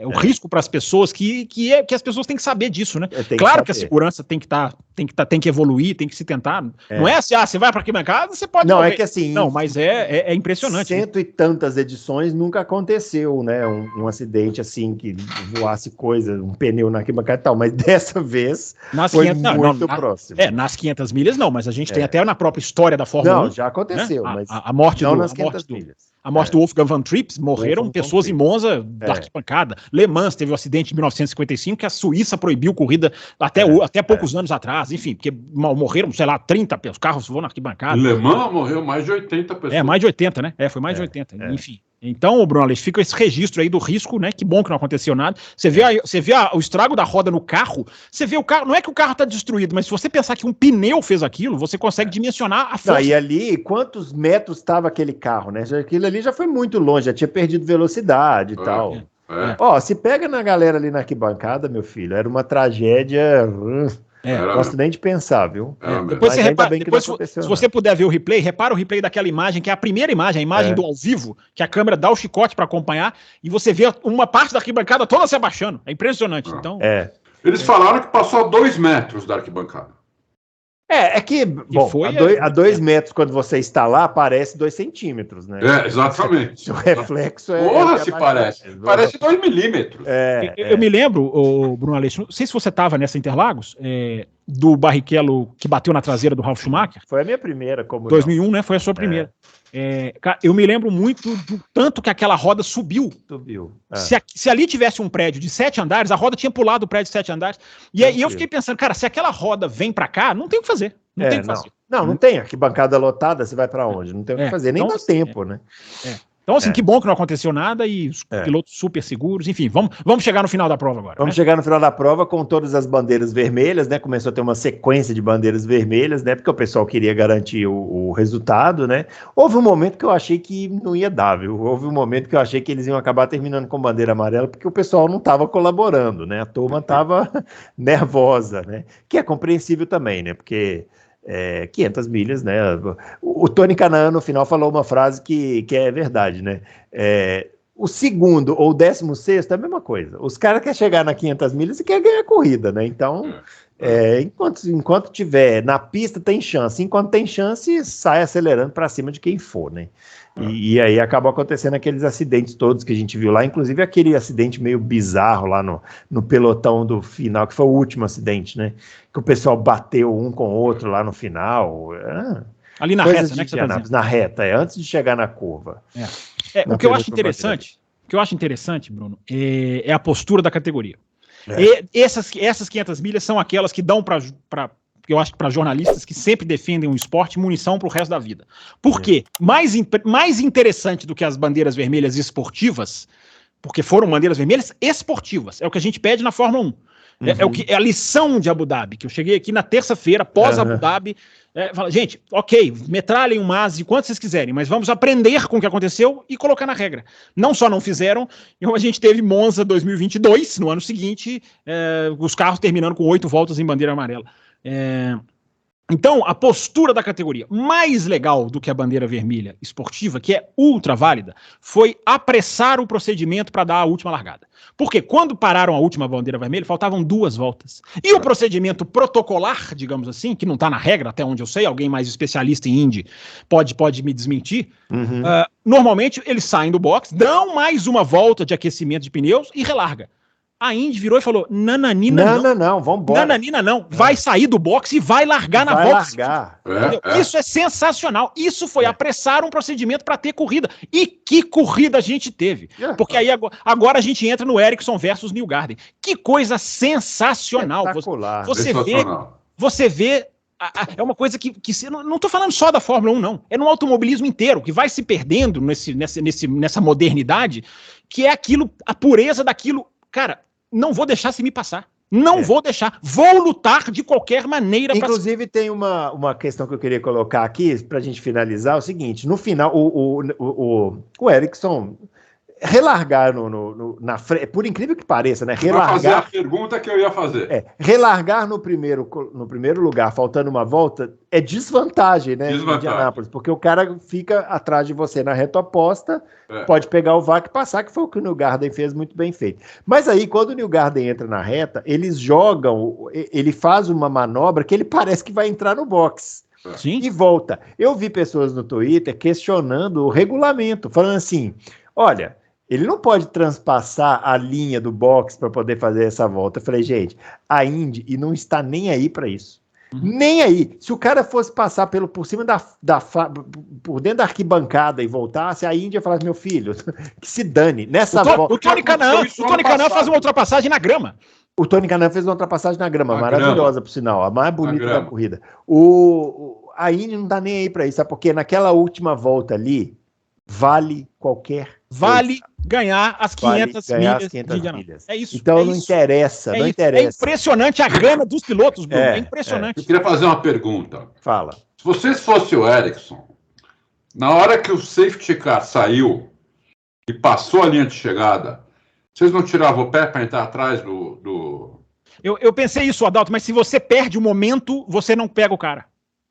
O risco para as pessoas que as pessoas têm que saber disso, né? Claro que a segurança tem que evoluir, tem que se tentar. Não é assim, você vai para arquibancada, você pode... Não, é que assim... Não, mas é impressionante. Cento e tantas edições nunca aconteceu, né? Um acidente assim, que voasse coisa, um pneu na arquibancada e tal, mas dessa vez foi muito próximo. Nas 500 milhas não, mas a gente tem até na própria história da Fórmula 1. Não, já aconteceu, né? mas a morte não nas 500 milhas. A morte do Wolfgang Van Trips, morreram pessoas em Monza da arquibancada. Le Mans teve um acidente em 1955 que a Suíça proibiu corrida até poucos anos atrás, enfim, porque morreram, sei lá, 30 pessoas, carros voam na arquibancada. Le Mans morreu mais de 80 pessoas. Mais de 80, né? Foi mais de 80, enfim. Então, Bruno Aleixo, fica esse registro aí do risco, né? Que bom que não aconteceu nada. Você vê o estrago da roda no carro, você vê o carro, não é que o carro tá destruído, mas se você pensar que um pneu fez aquilo, você consegue dimensionar a força. E ali, quantos metros estava aquele carro, né? Aquilo ali já foi muito longe, já tinha perdido velocidade e tal. Se pega na galera ali na arquibancada, meu filho, era uma tragédia... Não gosto nem de pensar, viu? Depois você repara, se você puder ver o replay, repara o replay daquela imagem, que é a primeira imagem, a imagem do ao vivo, que a câmera dá o chicote para acompanhar, e você vê uma parte da arquibancada toda se abaixando. É impressionante. Então, eles falaram que passou a 2 metros da arquibancada. É que bom, a 2 metros, quando você está lá, parece 2 centímetros, né? Exatamente. O reflexo é... Porra, se parece. Parece 2 milímetros. Eu me lembro, Bruno Aleixo, não sei se você estava nessa Interlagos, do Barrichello que bateu na traseira do Ralf Schumacher. Foi a minha primeira. Como 2001, né? Foi a sua primeira. Cara, eu me lembro muito do tanto que aquela roda subiu. Se ali tivesse um prédio de 7 andares, a roda tinha pulado o prédio de 7 andares. E aí eu fiquei pensando, cara, se aquela roda vem pra cá, não tem o que fazer. Não tem o que fazer. Não tem. Arquibancada lotada, você vai pra onde? Não tem o que fazer, nem dá tempo, né? Então, assim, que bom que não aconteceu nada e os pilotos super seguros. Enfim, vamos chegar no final da prova agora. Vamos chegar no final da prova com todas as bandeiras vermelhas, né? Começou a ter uma sequência de bandeiras vermelhas, né? Porque o pessoal queria garantir o resultado, né? Houve um momento que eu achei que não ia dar, viu? Houve um momento que eu achei que eles iam acabar terminando com bandeira amarela, porque o pessoal não estava colaborando, né? A turma estava nervosa, né? Que é compreensível também, né? Porque... 500 milhas, né? O Tony Kanaan no final falou uma frase que é verdade, né? O segundo ou 16º é a mesma coisa. Os caras querem chegar na 500 milhas e querem ganhar a corrida, né? Então, enquanto tiver na pista, tem chance. Enquanto tem chance, sai acelerando para cima de quem for, né? E aí acabou acontecendo aqueles acidentes todos que a gente viu lá, inclusive aquele acidente meio bizarro lá no pelotão do final, que foi o último acidente, né? Que o pessoal bateu um com o outro lá no final. Ali na reta, né? Que você tá na reta, antes de chegar na curva. O que eu acho interessante, Bruno, é a postura da categoria. Essas 500 milhas são aquelas que dão eu acho que para jornalistas que sempre defendem o esporte, munição para o resto da vida. Por quê? Mais interessante do que as bandeiras vermelhas esportivas, porque foram bandeiras vermelhas esportivas, é o que a gente pede na Fórmula 1. É a lição de Abu Dhabi, que eu cheguei aqui na terça-feira, pós Abu Dhabi, fala, gente, ok, metralhem o Masi quanto vocês quiserem, mas vamos aprender com o que aconteceu e colocar na regra. Não só não fizeram, a gente teve Monza 2022, no ano seguinte, os carros terminando com 8 voltas em bandeira amarela. Então, a postura da categoria mais legal do que a bandeira vermelha esportiva, que é ultra válida, foi apressar o procedimento para dar a última largada. Porque quando pararam a última bandeira vermelha, faltavam 2 voltas. E o procedimento protocolar, digamos assim, que não está na regra, até onde eu sei, alguém mais especialista em Indy pode me desmentir, normalmente eles saem do box, dão mais uma volta de aquecimento de pneus e relarga. A Indy virou e falou, nananina não, vambora. Nananina não, vai sair do boxe e vai largar na volta. Isso é sensacional. Isso foi apressar um procedimento para ter corrida. E que corrida a gente teve. Porque aí agora a gente entra no Ericsson versus Newgarden. Que coisa sensacional. Você vê é uma coisa que não estou falando só da Fórmula 1, não. É no automobilismo inteiro, que vai se perdendo nessa modernidade, que é aquilo, a pureza daquilo. Cara, não vou deixar se me passar. Não vou deixar. Vou lutar de qualquer maneira. Inclusive, tem uma questão que eu queria colocar aqui, para a gente finalizar, é o seguinte. No final, o Ericsson relargar na frente, por incrível que pareça, né? Relargar, vai fazer a pergunta que eu ia fazer. Relargar no primeiro lugar, faltando uma volta, é desvantagem, né? Em Indianápolis, porque o cara fica atrás de você na reta oposta, pode pegar o vácuo e passar, que foi o que o Newgarden fez muito bem feito. Mas aí, quando o Newgarden entra na reta, ele faz uma manobra que ele parece que vai entrar no box. Sim. E volta. Eu vi pessoas no Twitter questionando o regulamento, falando assim, olha, ele não pode transpassar a linha do box para poder fazer essa volta. Eu falei, gente, a Indy não está nem aí para isso. Nem aí. Se o cara fosse passar por cima por dentro da arquibancada e voltasse, a Indy ia falar, meu filho, que se dane. Nessa volta. O Tony Kanaan faz uma ultrapassagem na grama. O Tony Kanaan fez uma ultrapassagem na grama, maravilhosa, por sinal, a mais bonita da corrida. A Indy não está nem aí para isso, sabe? Porque naquela última volta ali, vale ganhar as 500 milhas. É isso. Então não interessa. É impressionante a gana dos pilotos, Bruno. É impressionante. Eu queria fazer uma pergunta. Fala. Se vocês fossem o Ericsson, na hora que o safety car saiu e passou a linha de chegada, vocês não tiravam o pé para entrar atrás do... Eu pensei isso, Adalto, mas se você perde o momento, você não pega o cara.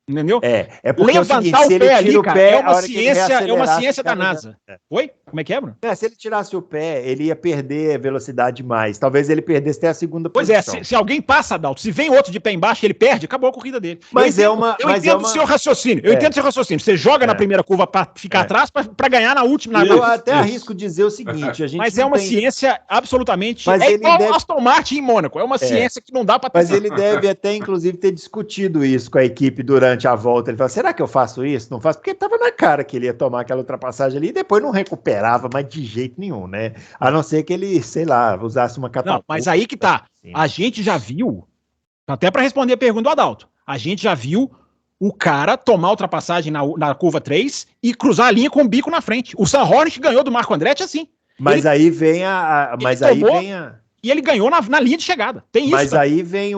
Entendeu? É porque levantar o pé ali, cara, é uma ciência da NASA. Oi? Como é que é, Bruno? Se ele tirasse o pé, ele ia perder velocidade demais. Talvez ele perdesse até a segunda posição. Pois é, se alguém passa, Adalto, se vem outro de pé embaixo, ele perde, acabou a corrida dele. Mas eu entendo o seu raciocínio. Eu entendo o seu raciocínio. Você joga na primeira curva para ficar atrás, para ganhar na última. Eu até arrisco dizer o seguinte, mas é uma ciência absolutamente... igual Aston Martin em Mônaco. É uma ciência que não dá para... Mas ele deve até, inclusive, ter discutido isso com a equipe durante a volta. Ele falou, será que eu faço isso? Não faço? Porque estava na cara que ele ia tomar aquela ultrapassagem ali e depois não recuperava, mas de jeito nenhum, né? A não ser que ele, sei lá, usasse uma catapulta. Não, mas aí que tá. A gente já viu, até para responder a pergunta do Adalto, a gente já viu o cara tomar a ultrapassagem na curva 3 e cruzar a linha com o bico na frente. O Sam Hornet ganhou do Marco Andretti assim. Mas aí vem a... E ele ganhou na linha de chegada. Tem isso. Mas aí vem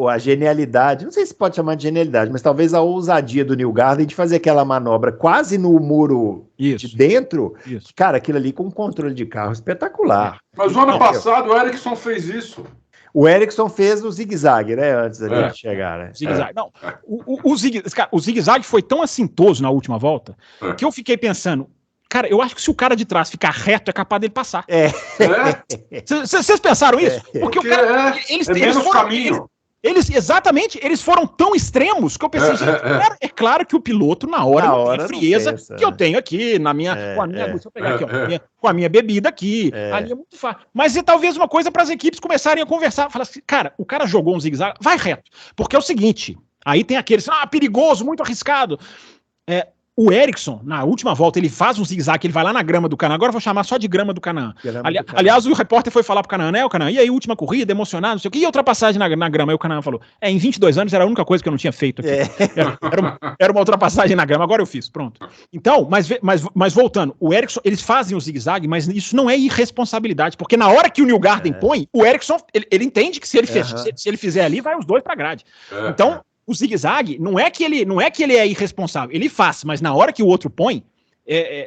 a genialidade, não sei se pode chamar de genialidade, mas talvez a ousadia do Newgarden de fazer aquela manobra quase no muro de dentro. Isso. Cara, aquilo ali com um controle de carro espetacular. Mas o ano passado o Ericsson fez isso. O Ericsson fez o zigue-zague, né? Antes da gente chegar, né? Zigue-zague. Não, o zigue-zague foi tão assintoso na última volta que eu fiquei pensando... Cara, eu acho que se o cara de trás ficar reto, é capaz dele passar. Vocês pensaram isso? Porque o cara... Eles foram, caminho. Exatamente, eles foram tão extremos que eu pensei, é claro que o piloto, na hora de frieza que eu tenho aqui, deixa eu pegar aqui, ó, com a minha bebida aqui, ali é muito fácil. Mas é talvez uma coisa para as equipes começarem a conversar, falar assim, cara, o cara jogou um zigue-zague, vai reto. Porque é o seguinte, aí tem aqueles, perigoso, muito arriscado. O Ericsson, na última volta, ele faz um zigue-zague, ele vai lá na grama do Canaã. Agora eu vou chamar só de grama do Canaã. Aliás, o repórter foi falar pro Canaã, né, o Canaã? E aí, última corrida, emocionado, não sei o que. E a ultrapassagem na grama? Aí o Canaã falou, em 22 anos era a única coisa que eu não tinha feito aqui. Era uma ultrapassagem na grama, agora eu fiz, pronto. Então, mas voltando, o Ericsson, eles fazem o zigue-zague, mas isso não é irresponsabilidade, porque na hora que o Newgarden põe, o Ericsson, ele entende que se ele fizer ali, vai os dois pra grade. Então... O zigue-zague não é que ele é irresponsável, ele faz, mas na hora que o outro põe,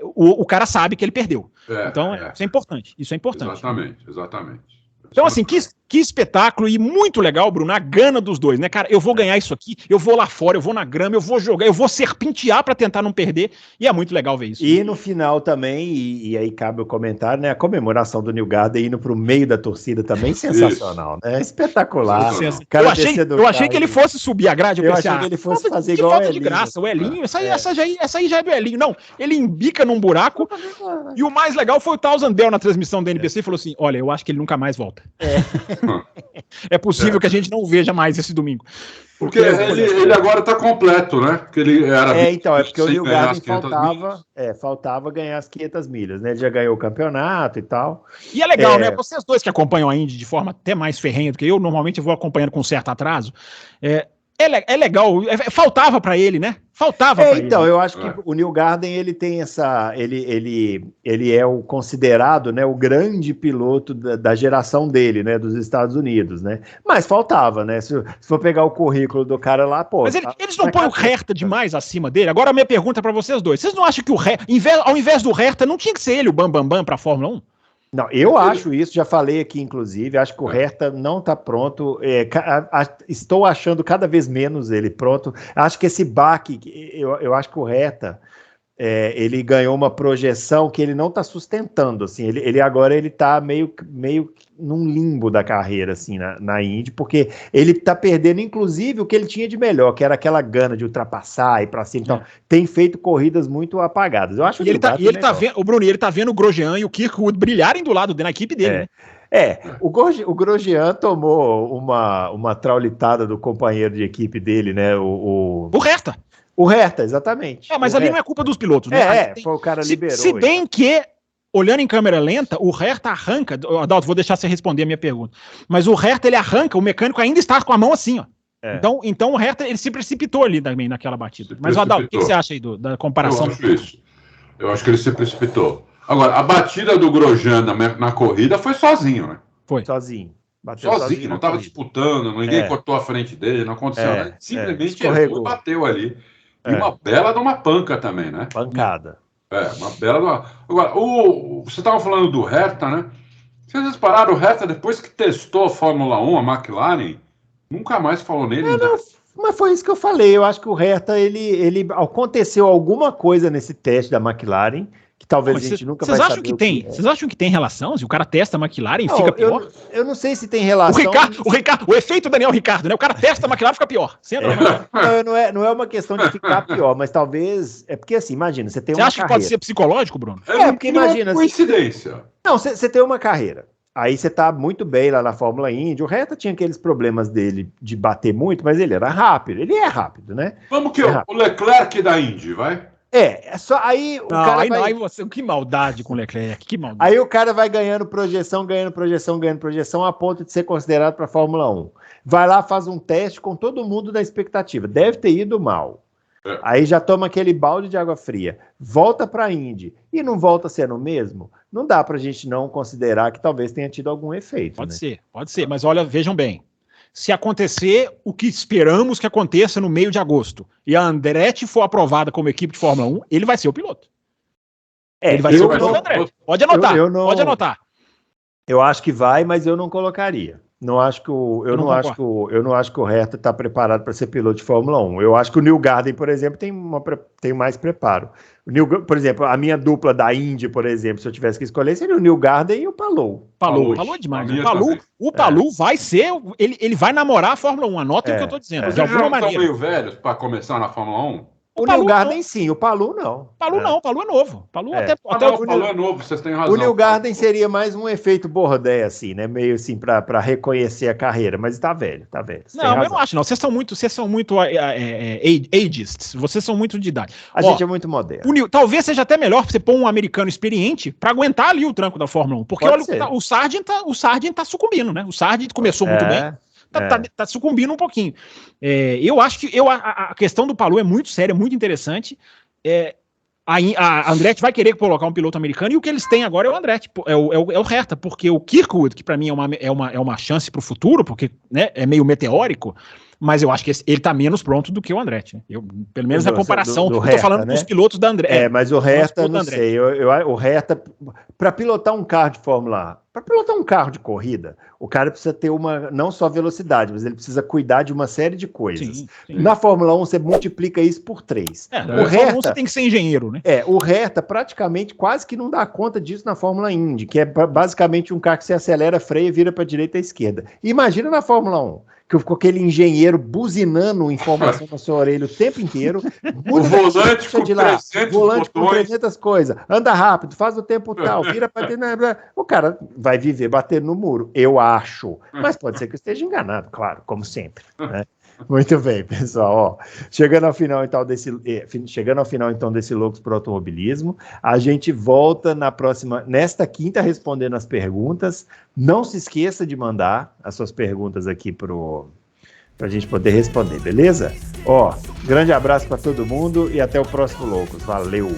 o cara sabe que ele perdeu. Então, isso é importante. Isso é importante. Exatamente. Então, assim, que espetáculo e muito legal, Bruno, a gana dos dois, né, cara? Eu vou ganhar isso aqui, eu vou lá fora, eu vou na grama, eu vou jogar, eu vou serpentear pra tentar não perder, e é muito legal ver isso. E no final também, e aí cabe o comentário, né, a comemoração do Newgarden indo pro meio da torcida também, sensacional, né? Espetacular. Eu achei que ele fosse subir a grade, eu achei que ele fosse fazer igual o Elinho. De graça, o Elinho, essa aí já é do Elinho. Não, ele embica num buraco, e o mais legal foi o Townsend Bell na transmissão da NBC, e falou assim, olha, eu acho que ele nunca mais volta. É possível que a gente não o veja mais esse domingo. Porque ele agora está completo, né? Porque ele era então, porque o Newgarden faltava ganhar as 500 milhas, né? Ele já ganhou o campeonato e tal. E é legal, né? Vocês dois que acompanham a Indy de forma até mais ferrenha do que eu, normalmente eu vou acompanhando com certo atraso. É legal, faltava para ele, né? Faltava para ele. Então, eu acho que o Newgarden, ele tem ele é o considerado, né, o grande piloto da geração dele, né, dos Estados Unidos, né? Mas faltava, né? Se for pegar o currículo do cara lá, pô... Mas eles não põem o Herta demais acima dele? Agora a minha pergunta para vocês dois, vocês não acham que ao invés do Herta, não tinha que ser ele o Bam para a Fórmula 1? Não, eu acho isso, já falei aqui, inclusive, acho que o Herta não está pronto, estou achando cada vez menos ele pronto, acho que esse baque, eu acho que o Herta, ele ganhou uma projeção que ele não está sustentando, assim, ele agora ele está meio num limbo da carreira, assim, na Indy, porque ele está perdendo, inclusive, o que ele tinha de melhor, que era aquela gana de ultrapassar e para cima, então, tem feito corridas muito apagadas. Eu acho que ele tá vendo, o Bruno, ele tá vendo o Grosjean e o Kirkwood brilharem do lado na equipe dele, né? O Grosjean tomou uma traulitada do companheiro de equipe dele, né? O Herta. O Herta, exatamente. Mas ali não é culpa dos pilotos, né? Foi o cara liberou. Se bem que, olhando em câmera lenta, o Herta arranca... Adalto, vou deixar você responder a minha pergunta. Mas o Herta, ele arranca, o mecânico ainda está com a mão assim, ó. Então o Herta, ele se precipitou ali também naquela batida. Mas, Adalto, o que você acha aí da comparação? Eu acho que ele se precipitou. Agora, a batida do Grosjean na corrida foi sozinho, né? Foi. Sozinho. Sozinho, não estava disputando, ninguém cortou a frente dele, não aconteceu nada. Simplesmente ele bateu ali. E uma bela de uma panca também, né? Pancada. Uma bela de uma... Agora, você estava falando do Herta, né? Vocês repararam, o Herta, depois que testou a Fórmula 1, a McLaren, nunca mais falou nele. Mas foi isso que eu falei. Eu acho que o Herta, ele aconteceu alguma coisa nesse teste da McLaren que talvez a gente nunca vai saber. Vocês acham que tem relação? Se o cara testa a McLaren e fica pior? Eu não sei se tem relação. O efeito Daniel Ricciardo, né? O cara testa a McLaren e fica pior. Não é uma questão de ficar pior, mas talvez... É porque assim, imagina, você tem uma carreira. Você acha que pode ser psicológico, Bruno? Porque imagina... Coincidência. Não, você tem uma carreira. Aí você tá muito bem lá na Fórmula Indy. O Reta tinha aqueles problemas dele de bater muito, mas ele era rápido. Ele é rápido, né? Vamos que o Leclerc da Indy, vai? É só aí o cara vai... que maldade com o Leclerc, que maldade. Aí o cara vai ganhando projeção a ponto de ser considerado para a Fórmula 1. Vai lá, faz um teste com todo mundo na expectativa. Deve ter ido mal. Aí já toma aquele balde de água fria. Volta para a Indy e não volta sendo o mesmo? Não dá para a gente não considerar que talvez tenha tido algum efeito. Pode ser. Mas olha, vejam bem. Se acontecer o que esperamos que aconteça no meio de agosto e a Andretti for aprovada como equipe de Fórmula 1, ele vai ser o piloto. Ele vai ser o piloto da Andretti. Pode anotar, pode anotar. Eu acho que vai, mas eu não colocaria. Eu não acho que o Herta está preparado para ser piloto de Fórmula 1. Eu acho que o Newgarden, por exemplo, tem mais preparo. Por exemplo, a minha dupla da Indy, por exemplo, se eu tivesse que escolher, seria o Newgarden e o Palou. Palou é demais. O Palou vai ser... Ele vai namorar a Fórmula 1. Anotem o que eu estou dizendo. De alguma maneira. Estão meio velhos para começar na Fórmula 1? O Newgarden sim, o Palou não. Palou é novo. Palou é novo, vocês têm razão. O Newgarden seria mais um efeito Bourdais, assim, né? Meio assim, para reconhecer a carreira, mas tá velho. Não, eu não acho, não. Vocês são muito ageists, vocês são muito de idade. A gente é muito moderno. Talvez seja até melhor você pôr um americano experiente para aguentar ali o tranco da Fórmula 1, porque olha, o Sargent tá sucumbindo, né? O Sargent começou muito bem. Tá sucumbindo um pouquinho. Eu acho que a questão do Palou é muito séria, muito interessante. A Andretti vai querer colocar um piloto americano e o que eles têm agora é o Andretti, é o Herta, porque o Kirkwood, que para mim é uma chance para o futuro, porque, né, é meio meteórico, mas eu acho que ele tá menos pronto do que o Andretti. Pelo menos na comparação, eu tô falando dos pilotos da Andretti. Mas o Herta, não sei, o Herta, para pilotar um carro de Fórmula 1, para pilotar um carro de corrida, o cara precisa ter não só velocidade, mas ele precisa cuidar de uma série de coisas. Sim. Na Fórmula 1, você multiplica isso por 3. O Herta, você tem que ser engenheiro, né? O Herta praticamente quase que não dá conta disso na Fórmula Indy, que é basicamente um carro que você acelera, freia e vira para a direita e à esquerda. Imagina na Fórmula 1. Que ficou aquele engenheiro buzinando informação na sua orelha o tempo inteiro. O volante com 300 coisas. Anda rápido, faz o tempo tal, vira para dentro. O cara vai viver batendo no muro, eu acho. Mas pode ser que eu esteja enganado, claro, como sempre, né? Muito bem, pessoal. Chegando ao final então desse Loucos pro Automobilismo, a gente volta nesta quinta respondendo as perguntas. Não se esqueça de mandar as suas perguntas aqui pra gente poder responder, beleza? Grande abraço para todo mundo e até o próximo Loucos. Valeu!